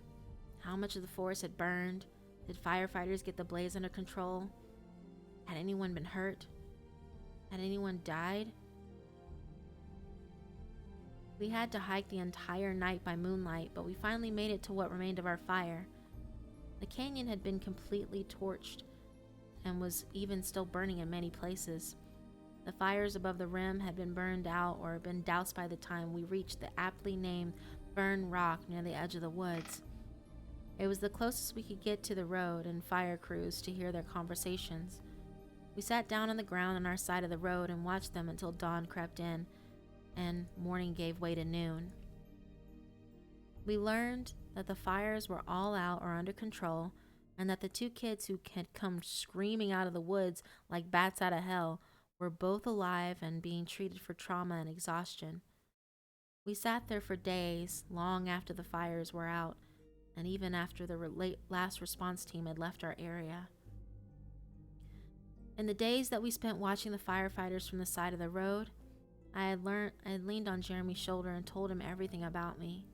[SPEAKER 1] How much of the forest had burned? Did firefighters get the blaze under control? Had anyone been hurt? Had anyone died? We had to hike the entire night by moonlight, but we finally made it to what remained of our fire. The canyon had been completely torched and was even still burning in many places. The fires above the rim had been burned out or been doused by the time we reached the aptly named Burn Rock near the edge of the woods. It was the closest we could get to the road and fire crews to hear their conversations. We sat down on the ground on our side of the road and watched them until dawn crept in and morning gave way to noon. We learned that the fires were all out or under control, and that the two kids who had come screaming out of the woods like bats out of hell were both alive and being treated for trauma and exhaustion. We sat there for days, long after the fires were out, and even after the last response team had left our area. In the days that we spent watching the firefighters from the side of the road, I had leaned on Jeremy's shoulder and told him everything about me,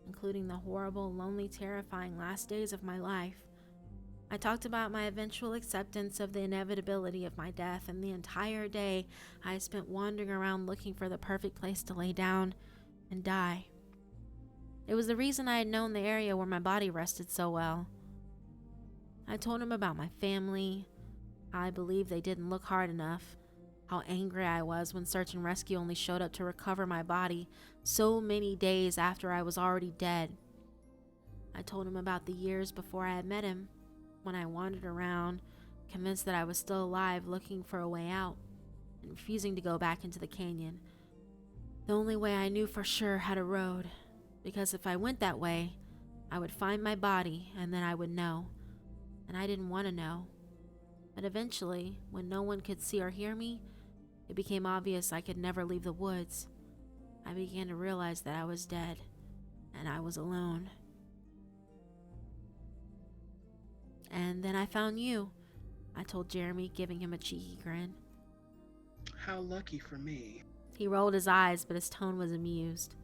[SPEAKER 1] including the horrible, lonely, terrifying last days of my life. I talked about my eventual acceptance of the inevitability of my death, and the entire day I spent wandering around looking for the perfect place to lay down and die. It was the reason I had known the area where my body rested so well. I told him about my family, how I believed they didn't look hard enough, how angry I was when search and rescue only showed up to recover my body so many days after I was already dead. I told him about the years before I had met him, when I wandered around, convinced that I was still alive, looking for a way out, and refusing to go back into the canyon. The only way I knew for sure had a road, because if I went that way, I would find my body and then I would know. And I didn't want to know. But eventually, when no one could see or hear me, it became obvious I could never leave the woods. I began to realize that I was dead, and I was alone. And then I found you, I told Jeremy, giving him a cheeky grin.
[SPEAKER 2] How lucky for me.
[SPEAKER 1] He rolled his eyes, but his tone was amused.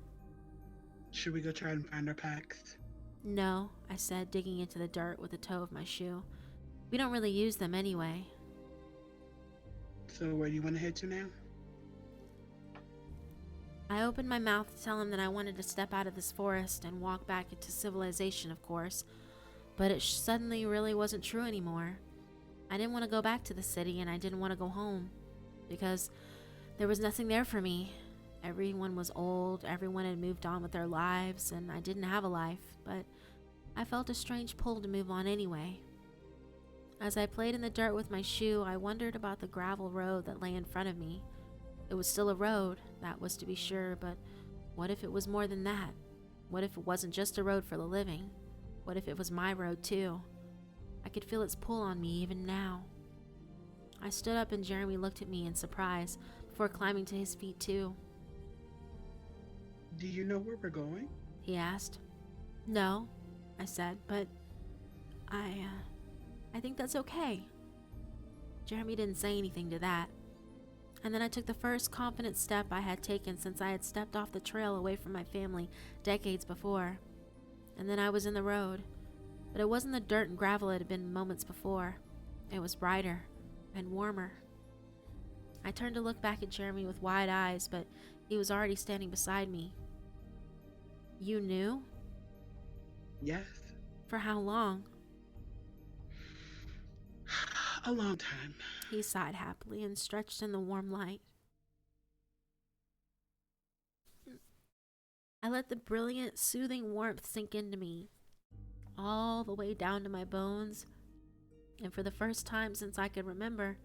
[SPEAKER 2] Should we go try and find our packs?
[SPEAKER 1] No, I said, digging into the dirt with the toe of my shoe. We don't really use them anyway.
[SPEAKER 2] So where do you want to head to now?
[SPEAKER 1] I opened my mouth to tell him that I wanted to step out of this forest and walk back into civilization, of course, but it suddenly really wasn't true anymore. I didn't want to go back to the city, and I didn't want to go home, because there was nothing there for me. Everyone was old, everyone had moved on with their lives, and I didn't have a life, but I felt a strange pull to move on anyway. As I played in the dirt with my shoe, I wondered about the gravel road that lay in front of me. It was still a road, that was to be sure, but what if it was more than that? What if it wasn't just a road for the living? What if it was my road too? I could feel its pull on me even now. I stood up and Jeremy looked at me in surprise before climbing to his feet too.
[SPEAKER 2] Do you know where we're going?
[SPEAKER 1] He asked. No, I said, but I think that's okay. Jeremy didn't say anything to that. And then I took the first confident step I had taken since I had stepped off the trail away from my family decades before. And then I was in the road. But it wasn't the dirt and gravel it had been moments before. It was brighter and warmer. I turned to look back at Jeremy with wide eyes, but he was already standing beside me. You knew?
[SPEAKER 2] Yes.
[SPEAKER 1] For how long?
[SPEAKER 2] A long time.
[SPEAKER 1] He sighed happily and stretched in the warm light. I let the brilliant, soothing warmth sink into me, all the way down to my bones, And for the first time since I could remember,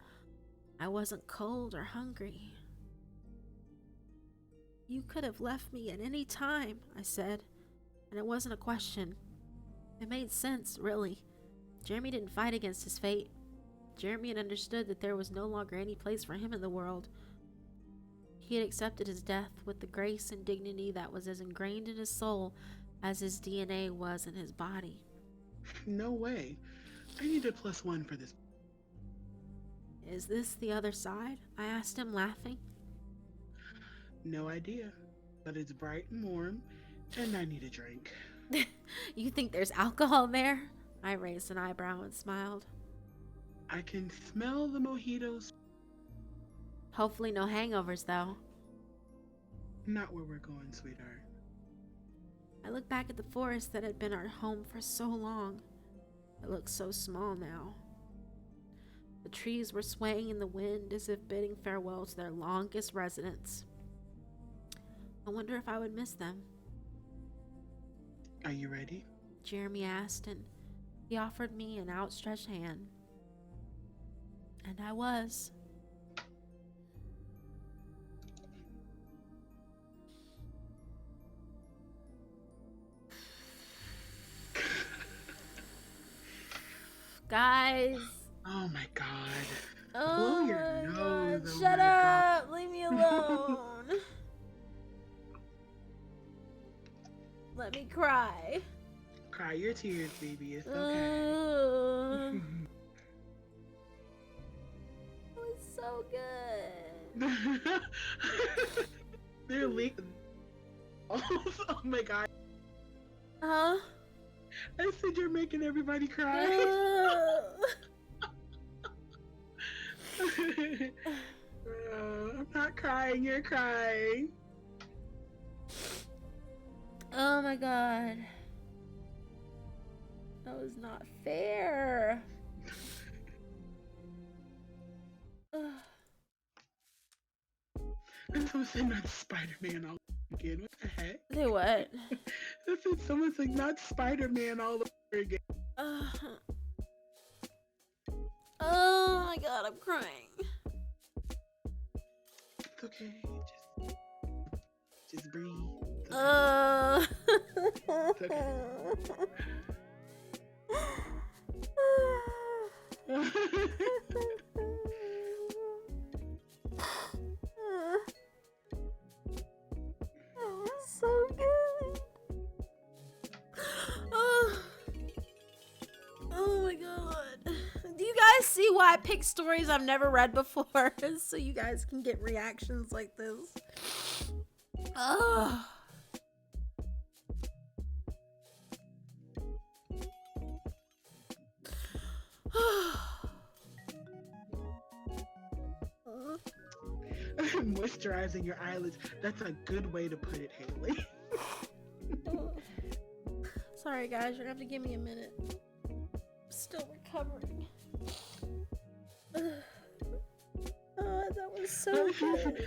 [SPEAKER 1] I wasn't cold or hungry. "You could have left me at any time," I said, and it wasn't a question. It made sense, really. Jeremy didn't fight against his fate. Jeremy had understood that there was no longer any place for him in the world. He had accepted his death with the grace and dignity that was as ingrained in his soul as his DNA was in his body.
[SPEAKER 2] No way. I need a +1 for this.
[SPEAKER 1] "Is this the other side?" I asked him, laughing.
[SPEAKER 2] No idea. But it's bright and warm, and I need a drink.
[SPEAKER 1] "You think there's alcohol there?" I raised an eyebrow and smiled.
[SPEAKER 2] I can smell the mojitos.
[SPEAKER 1] "Hopefully no hangovers, though."
[SPEAKER 2] Not where we're going, sweetheart.
[SPEAKER 1] I looked back at the forest that had been our home for so long. It looked so small now. The trees were swaying in the wind as if bidding farewell to their longest residents. I wonder if I would miss them.
[SPEAKER 2] Are you ready?
[SPEAKER 1] Jeremy asked, and he offered me an outstretched hand. And I was. Guys.
[SPEAKER 2] Oh my god.
[SPEAKER 1] Oh
[SPEAKER 2] Blow
[SPEAKER 1] my
[SPEAKER 2] your nose.
[SPEAKER 1] god.
[SPEAKER 2] Oh
[SPEAKER 1] Shut
[SPEAKER 2] my
[SPEAKER 1] up.
[SPEAKER 2] God.
[SPEAKER 1] Leave me alone. Let me cry.
[SPEAKER 2] Cry your tears, baby. It's okay.
[SPEAKER 1] It was so good.
[SPEAKER 2] They're leaking. Oh my god.
[SPEAKER 1] Huh?
[SPEAKER 2] I said you're making everybody cry. I'm not crying, you're crying.
[SPEAKER 1] Oh my god. That was not fair.
[SPEAKER 2] And someone said not Spider-Man all again. What the heck?
[SPEAKER 1] Say what?
[SPEAKER 2] I said someone said not Spider-Man all over again.
[SPEAKER 1] Oh my god, I'm crying.
[SPEAKER 2] It's okay. Just breathe. It's
[SPEAKER 1] So good. Oh my god. Do you guys see why I pick stories I've never read before? So you guys can get reactions like this. Oh.
[SPEAKER 2] Moisturizing your eyelids. That's a good way to put it, Haley.
[SPEAKER 1] Sorry guys, you're gonna have to give me a minute. Still recovering. Oh, that was so good.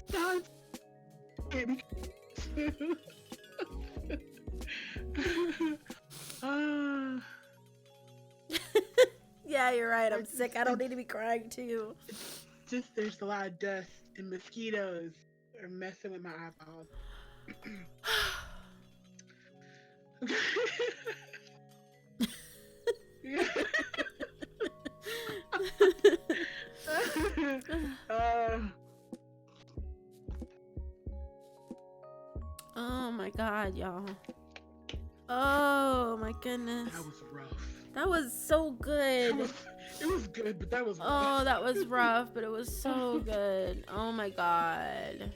[SPEAKER 2] Stop.
[SPEAKER 1] Yeah, you're right. I'm sick. I don't need to be crying too.
[SPEAKER 2] Just there's a lot of dust and mosquitoes are messing with my eyeballs.
[SPEAKER 1] Oh my god, y'all. Oh my goodness.
[SPEAKER 2] That was rough.
[SPEAKER 1] That was so good.
[SPEAKER 2] It was good, but that was rough.
[SPEAKER 1] Oh, that was rough, but it was so good. Oh my god.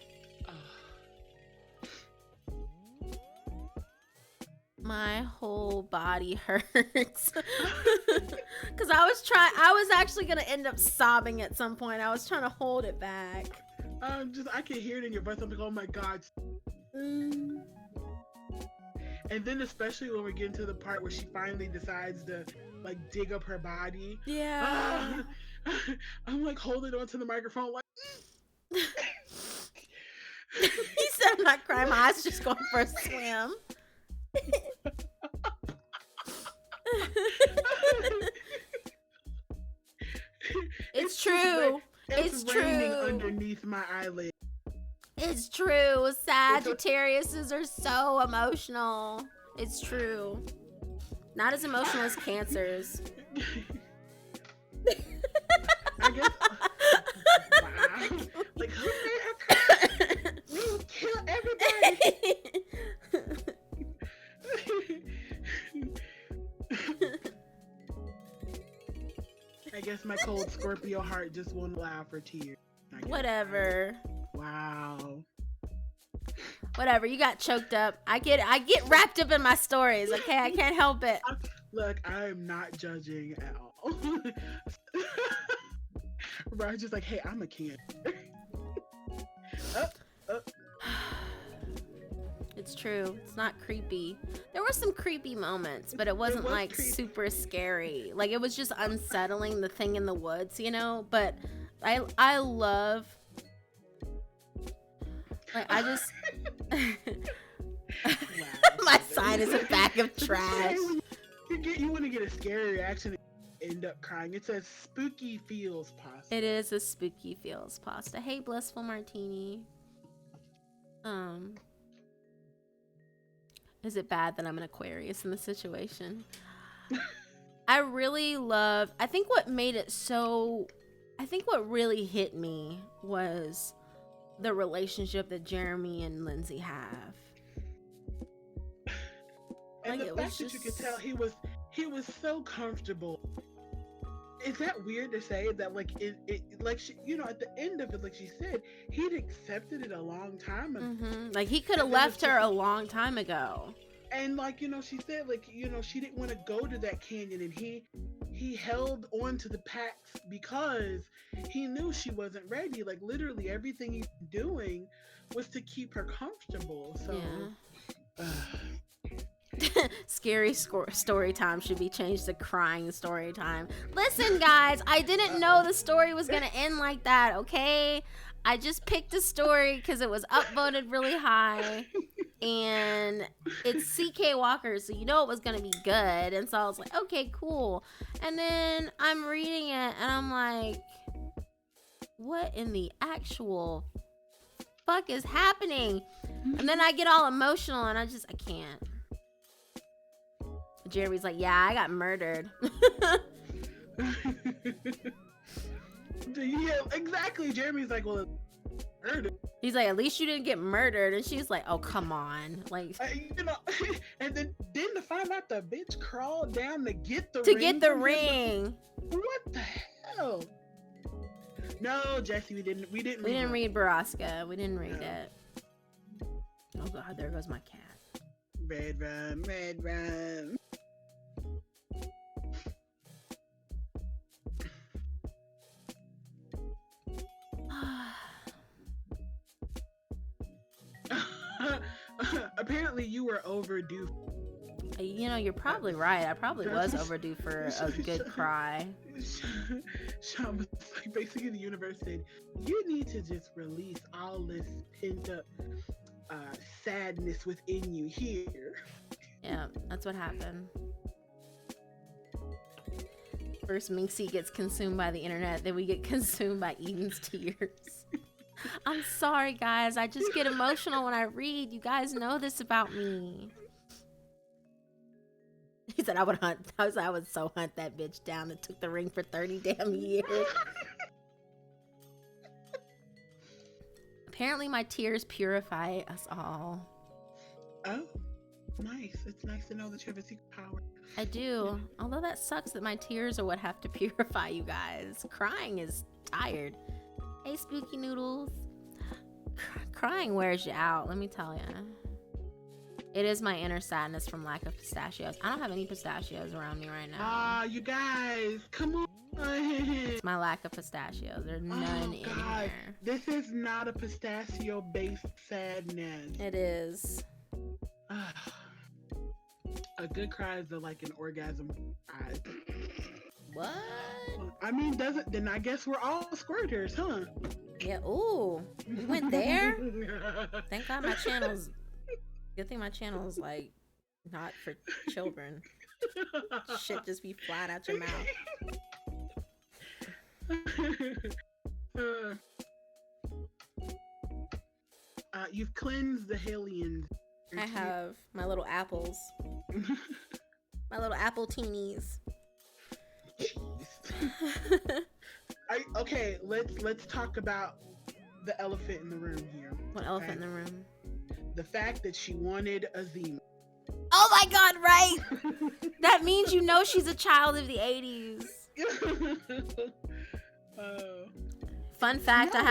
[SPEAKER 1] My whole body hurts. Cause I was actually gonna end up sobbing at some point. I was trying to hold it back.
[SPEAKER 2] I can hear it in your voice. I'm like, oh my god.
[SPEAKER 1] Mm.
[SPEAKER 2] And then especially when we get into the part where she finally decides to like dig up her body.
[SPEAKER 1] Yeah.
[SPEAKER 2] I'm like holding onto the microphone like.
[SPEAKER 1] He said I'm not crying. My eyes just going for a swim. It's
[SPEAKER 2] raining
[SPEAKER 1] true.
[SPEAKER 2] underneath my eyelid.
[SPEAKER 1] It's true. Sagittariuses are so emotional. It's true. Not as emotional as Cancers.
[SPEAKER 2] I guess. Wow. Like, who made her cry? We will kill everybody. I guess my cold Scorpio heart just won't allow for tears.
[SPEAKER 1] Whatever.
[SPEAKER 2] Wow.
[SPEAKER 1] Whatever. You got choked up. I get wrapped up in my stories. Okay, I can't help it.
[SPEAKER 2] Look, I am not judging at all. Ryan's just like, hey, I'm a Cancer.
[SPEAKER 1] It's true. It's not creepy. There were some creepy moments, but it wasn't like
[SPEAKER 2] creepy.
[SPEAKER 1] super scary. Like it was just unsettling, the thing in the woods, you know? But I love, like, I just
[SPEAKER 2] Wow.
[SPEAKER 1] my sign is a bag of trash.
[SPEAKER 2] You want to get a scary reaction and end up crying. It says spooky feels pasta.
[SPEAKER 1] It is a spooky feels pasta. Hey, Blissful Martini. Is it bad that I'm an Aquarius in the situation? I really love, I think what really hit me was the relationship that Jeremy and Lindsay have.
[SPEAKER 2] And
[SPEAKER 1] Like,
[SPEAKER 2] the fact that you could tell he was so comfortable. Is that weird to say that, like, it like, she, you know, at the end of it, like she said, he'd accepted it a long time ago.
[SPEAKER 1] Mm-hmm. Like, he could have left her a long time ago.
[SPEAKER 2] And, like, you know, she said, like, you know, she didn't want to go to that canyon, and he held on to the packs because he knew she wasn't ready. Like, literally everything he's doing was to keep her comfortable. So,
[SPEAKER 1] yeah. Scary story time should be changed to crying story time. Listen, guys, I didn't know the story was gonna end like that, okay? I just picked a story because it was upvoted really high, and it's CK Walker, so you know it was gonna be good. And so I was like, okay, cool. And then I'm reading it, and I'm like, what in the actual fuck is happening? And then I get all emotional, and I can't. Jeremy's like, yeah, I got murdered.
[SPEAKER 2] Yeah, exactly. Jeremy's like, well, murdered.
[SPEAKER 1] He's like, at least you didn't get murdered. And she's like, oh, come on. Like,
[SPEAKER 2] you know, and then to find out the bitch crawled down to get the
[SPEAKER 1] to
[SPEAKER 2] ring.
[SPEAKER 1] get the ring.
[SPEAKER 2] What the hell? No, Jesse, we didn't
[SPEAKER 1] read Baraska. We didn't read it. Oh God, there goes my cat.
[SPEAKER 2] Red rum. Apparently you were overdue.
[SPEAKER 1] You know, you're probably right. I probably was overdue for a good cry.
[SPEAKER 2] Sean was like, basically the universe said, you need to just release all this pent up sadness within you here.
[SPEAKER 1] Yeah, that's what happened. First Minxie gets consumed by the internet, then we get consumed by Eden's tears. I'm sorry, guys. I just get emotional when I read. You guys know this about me. He said I would so hunt that bitch down that took the ring for 30 damn years. Apparently my tears purify us all.
[SPEAKER 2] Oh, nice. It's nice to know that you have a secret power.
[SPEAKER 1] I do. Although that sucks that my tears are what have to purify you guys. Crying is tired. Hey, Spooky Noodles. Crying wears you out, let me tell you. It is my inner sadness from lack of pistachios. I don't have any pistachios around me right now.
[SPEAKER 2] Ah, you guys, come on.
[SPEAKER 1] It's my lack of pistachios. There's none in here.
[SPEAKER 2] This is not a pistachio-based sadness.
[SPEAKER 1] It is.
[SPEAKER 2] A good cry is like an orgasm cry.
[SPEAKER 1] What?
[SPEAKER 2] I mean, then I guess we're all squirters, huh?
[SPEAKER 1] Yeah, ooh. We went there? Thank God my channel's... Good thing my channel's, like, not for children. Shit just be flying out your mouth.
[SPEAKER 2] Uh, you've cleansed the Hellions. Your
[SPEAKER 1] I
[SPEAKER 2] teeth.
[SPEAKER 1] have my little apples, my little apple teenies.
[SPEAKER 2] Jeez. Okay, let's talk about the elephant in the room here.
[SPEAKER 1] What
[SPEAKER 2] Okay?
[SPEAKER 1] elephant in the room?
[SPEAKER 2] The fact that she wanted a Zima.
[SPEAKER 1] Oh my God! Right. That means you know she's a child of the 80s.
[SPEAKER 2] uh,
[SPEAKER 1] Fun fact:
[SPEAKER 2] no.
[SPEAKER 1] I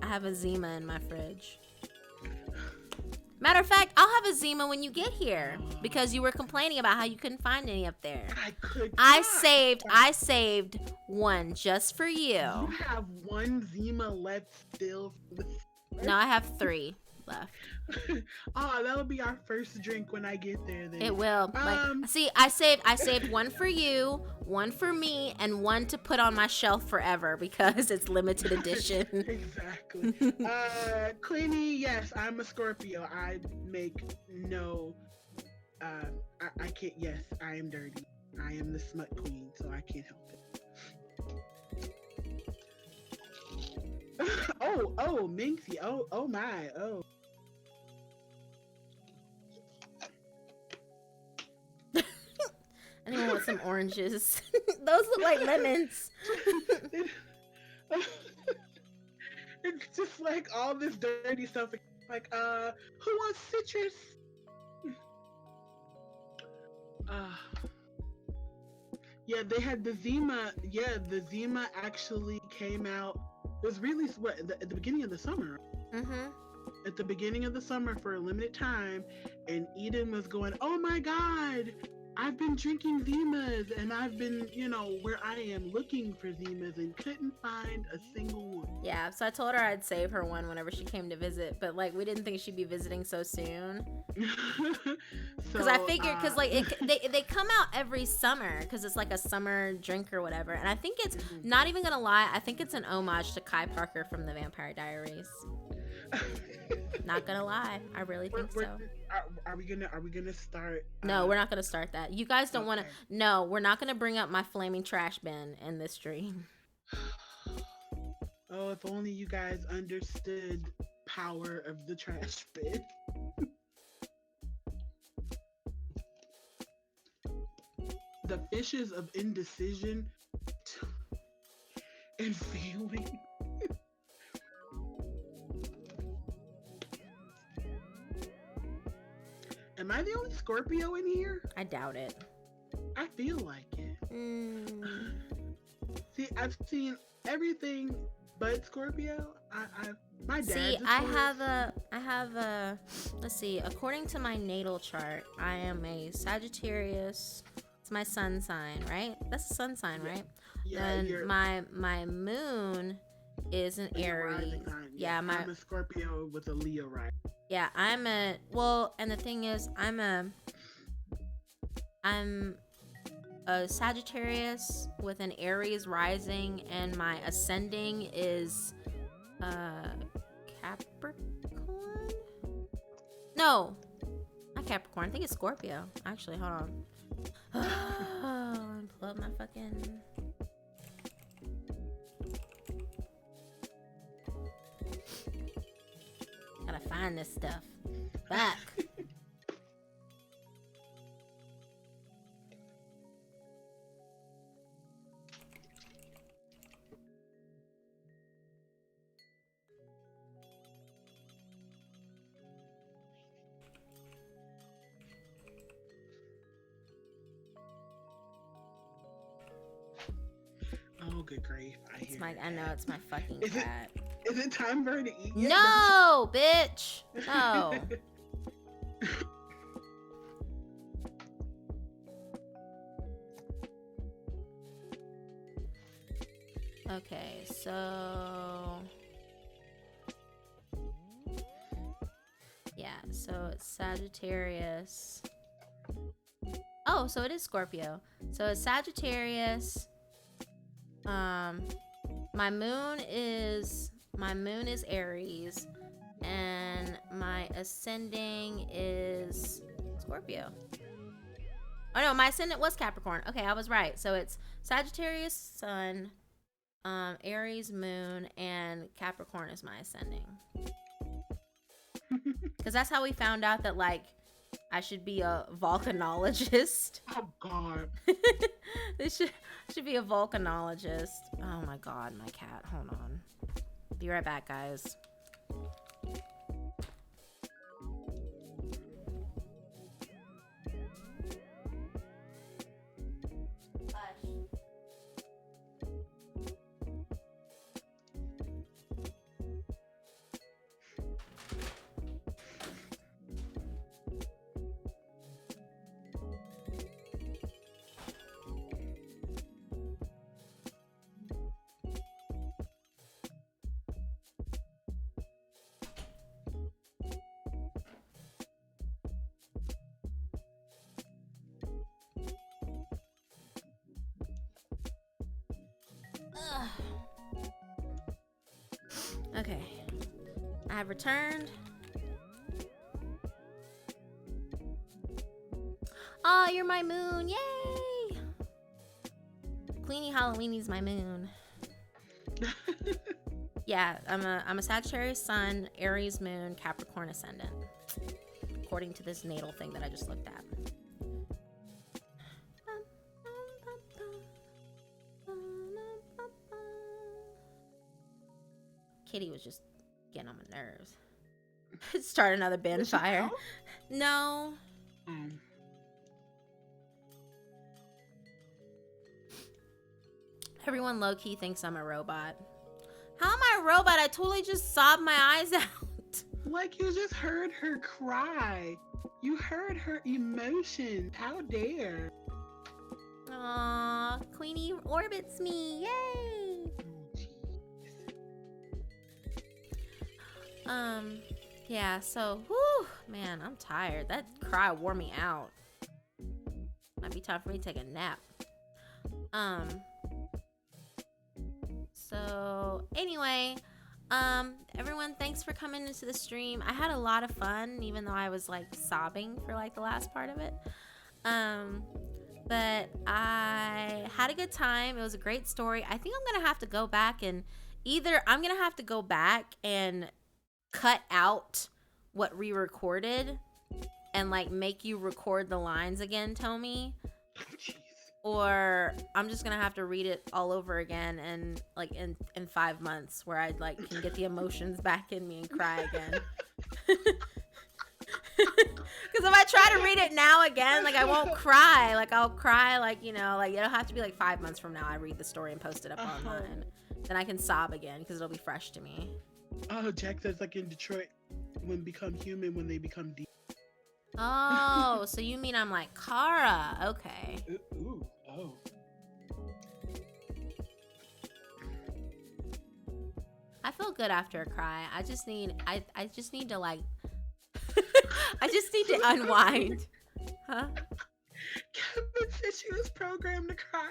[SPEAKER 1] have a Zima in my fridge. Matter of fact, I'll have a Zima when you get here because you were complaining about how you couldn't find any up there.
[SPEAKER 2] I could.
[SPEAKER 1] I
[SPEAKER 2] not.
[SPEAKER 1] saved one just for you.
[SPEAKER 2] You have one Zima left still.
[SPEAKER 1] No, I have 3 left.
[SPEAKER 2] Oh, that'll be our first drink when I get there. Then
[SPEAKER 1] It will. See, I saved one for you, one for me, and one to put on my shelf forever because it's limited edition.
[SPEAKER 2] Exactly. Queenie, yes, I'm a Scorpio. I make no. I can't. Yes, I am dirty. I am the smut queen, so I can't help it. Oh, Minxie. Oh my. Oh.
[SPEAKER 1] Anyone want some oranges? Those look like lemons.
[SPEAKER 2] It's just like all this dirty stuff. Like, who wants citrus? Yeah, they had the Zima. Yeah, the Zima actually came out. It was released at the beginning of the summer.
[SPEAKER 1] Mm-hmm.
[SPEAKER 2] At the beginning of the summer for a limited time, and Eden was going, "Oh my God, I've been drinking Zimas, and I've been, where I am looking for Zimas and couldn't find a single one."
[SPEAKER 1] Yeah, so I told her I'd save her one whenever she came to visit, but like we didn't think she'd be visiting so soon. Because I figured, because like they come out every summer because it's like a summer drink or whatever, and I think it's not even gonna lie, I think it's an homage to Kai Parker from the Vampire Diaries. Not gonna lie, I really think so.
[SPEAKER 2] Are we gonna start?
[SPEAKER 1] No, we're not gonna start that. You guys don't want to. No, we're not gonna bring up my flaming trash bin in this stream.
[SPEAKER 2] Oh, if only you guys understood power of the trash bin. The fishes of indecision and feeling. Am I the only Scorpio in here?
[SPEAKER 1] I doubt it.
[SPEAKER 2] I feel like it. See, I've seen everything but Scorpio. My dad.
[SPEAKER 1] See, I have a. Let's see. According to my natal chart, I am a Sagittarius. It's my sun sign, right? That's a sun sign, right?
[SPEAKER 2] Yeah.
[SPEAKER 1] And my moon is an Aries. Yeah,
[SPEAKER 2] I'm a Scorpio with a Leo rising.
[SPEAKER 1] Yeah, and the thing is, I'm a Sagittarius with an Aries rising, and my ascending is Capricorn? No, not Capricorn. I think it's Scorpio. Actually, hold on. Pull up my fucking. Gotta find this stuff. Back.
[SPEAKER 2] Oh, good grief!
[SPEAKER 1] I know it's my fucking cat.
[SPEAKER 2] Is it time for her to eat yet?
[SPEAKER 1] No, bitch. No. Okay, so yeah, so it's Sagittarius. Oh, so it is Scorpio. So it's Sagittarius. My moon is Aries, and my ascending is Scorpio. Oh no, my ascendant was Capricorn. Okay, I was right. So it's Sagittarius Sun, Aries moon, and Capricorn is my ascending. Because that's how we found out that, like, I should be a volcanologist.
[SPEAKER 2] Oh God.
[SPEAKER 1] This should be a volcanologist. Oh my God, my cat. Hold on. Be right back, guys. Okay, I have returned. Oh, you're my moon! Yay! Queenie Halloweeni's my moon. Yeah, I'm a Sagittarius sun, Aries moon, Capricorn ascendant, according to this natal thing that I just looked at. Kitty was just getting on my nerves. Start another bonfire. No. Everyone low-key thinks I'm a robot. How am I a robot? I totally just sobbed my eyes out.
[SPEAKER 2] Like, you just heard her cry. You heard her emotion. How dare.
[SPEAKER 1] Aww, Queenie orbits me. Yay! Yeah, so, whew, man, I'm tired. That cry wore me out. Might be time for me to take a nap. So, anyway, everyone, thanks for coming into the stream. I had a lot of fun, even though I was, like, sobbing for, like, the last part of it. But I had a good time. It was a great story. I think I'm gonna have to go back and cut out what re-recorded and like make you record the lines again, Tommy. Or I'm just gonna have to read it all over again and like in 5 months where I like can get the emotions back in me and cry again. Because if I try to read it now again, like I won't cry. Like I'll cry like, you know, like it'll have to be like 5 months from now I read the story and post it up online. Then I can sob again because it'll be fresh to me.
[SPEAKER 2] Oh, Jack says like in Detroit, when become human, when they become deep.
[SPEAKER 1] Oh, so you mean I'm like Kara? Okay.
[SPEAKER 2] Ooh, oh.
[SPEAKER 1] I feel good after a cry. I just need to like I just need to unwind. Huh?
[SPEAKER 2] Kevin said she was programmed to cry.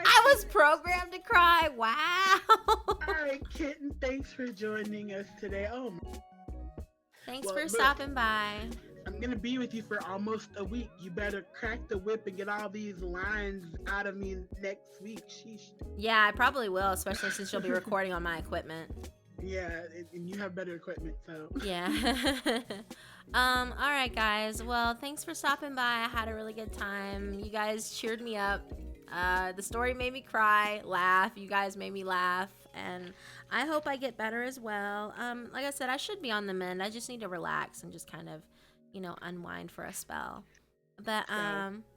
[SPEAKER 1] I was programmed to cry. Wow.
[SPEAKER 2] All right, kitten. Thanks for joining us today. Oh.
[SPEAKER 1] Thanks for stopping by.
[SPEAKER 2] I'm gonna be with you for almost a week. You better crack the whip and get all these lines out of me next week. Sheesh.
[SPEAKER 1] Yeah, I probably will, especially since you'll be recording on my equipment.
[SPEAKER 2] Yeah, and you have better equipment, so.
[SPEAKER 1] Yeah. All right, guys. Well, thanks for stopping by. I had a really good time. You guys cheered me up. The story made me cry, laugh. You guys made me laugh, and I hope I get better as well. Like I said, I should be on the mend. I just need to relax and just kind of, you know, unwind for a spell. But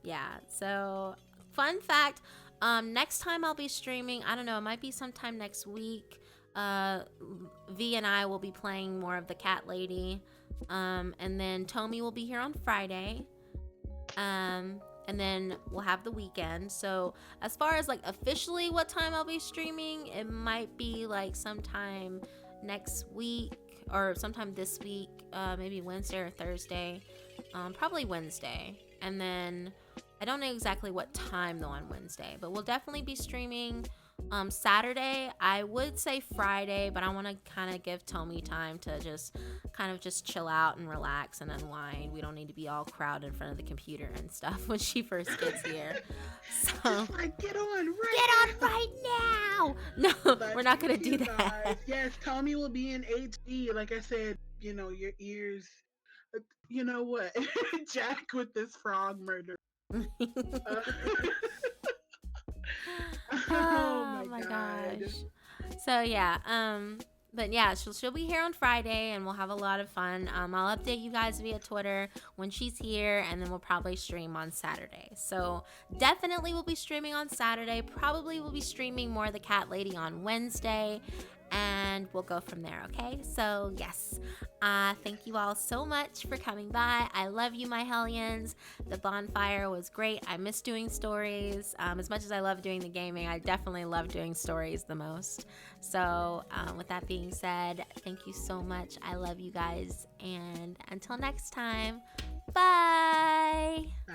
[SPEAKER 1] yeah. So, fun fact. Next time I'll be streaming. I don't know. It might be sometime next week. V and I will be playing more of the Cat Lady. And then Tommy will be here on Friday. And then we'll have the weekend. So as far as like officially what time I'll be streaming, it might be like sometime next week or sometime this week, maybe Wednesday or Thursday, probably Wednesday. And then I don't know exactly what time though on Wednesday, but we'll definitely be streaming Saturday, I would say Friday, but I want to kind of give Tommy time to just kind of just chill out and relax and unwind. We don't need to be all crowded in front of the computer and stuff when she first gets here. So
[SPEAKER 2] Just like get on
[SPEAKER 1] get
[SPEAKER 2] right
[SPEAKER 1] on
[SPEAKER 2] now.
[SPEAKER 1] right now. No, we're
[SPEAKER 2] Let's
[SPEAKER 1] not gonna do
[SPEAKER 2] you guys.
[SPEAKER 1] that.
[SPEAKER 2] Yes, Tommy will be in HD. Like I said, your ears. You know what? Jack with this frog murder. Uh, oh
[SPEAKER 1] Oh
[SPEAKER 2] my
[SPEAKER 1] my
[SPEAKER 2] god.
[SPEAKER 1] gosh. So yeah, but yeah, she'll be here on Friday, and we'll have a lot of fun. I'll update you guys via Twitter when she's here, and then we'll probably stream on Saturday. So definitely we'll be streaming on Saturday. Probably we'll be streaming more of the Cat Lady on Wednesday, and we'll go from there. Okay? So yes, thank you all so much for coming by. I love you, my Hellions. The bonfire was great. I miss doing stories. As much as I love doing the gaming, I definitely love doing stories the most. So, with that being said, thank you so much. I love you guys. And until next time, bye.
[SPEAKER 2] Bye.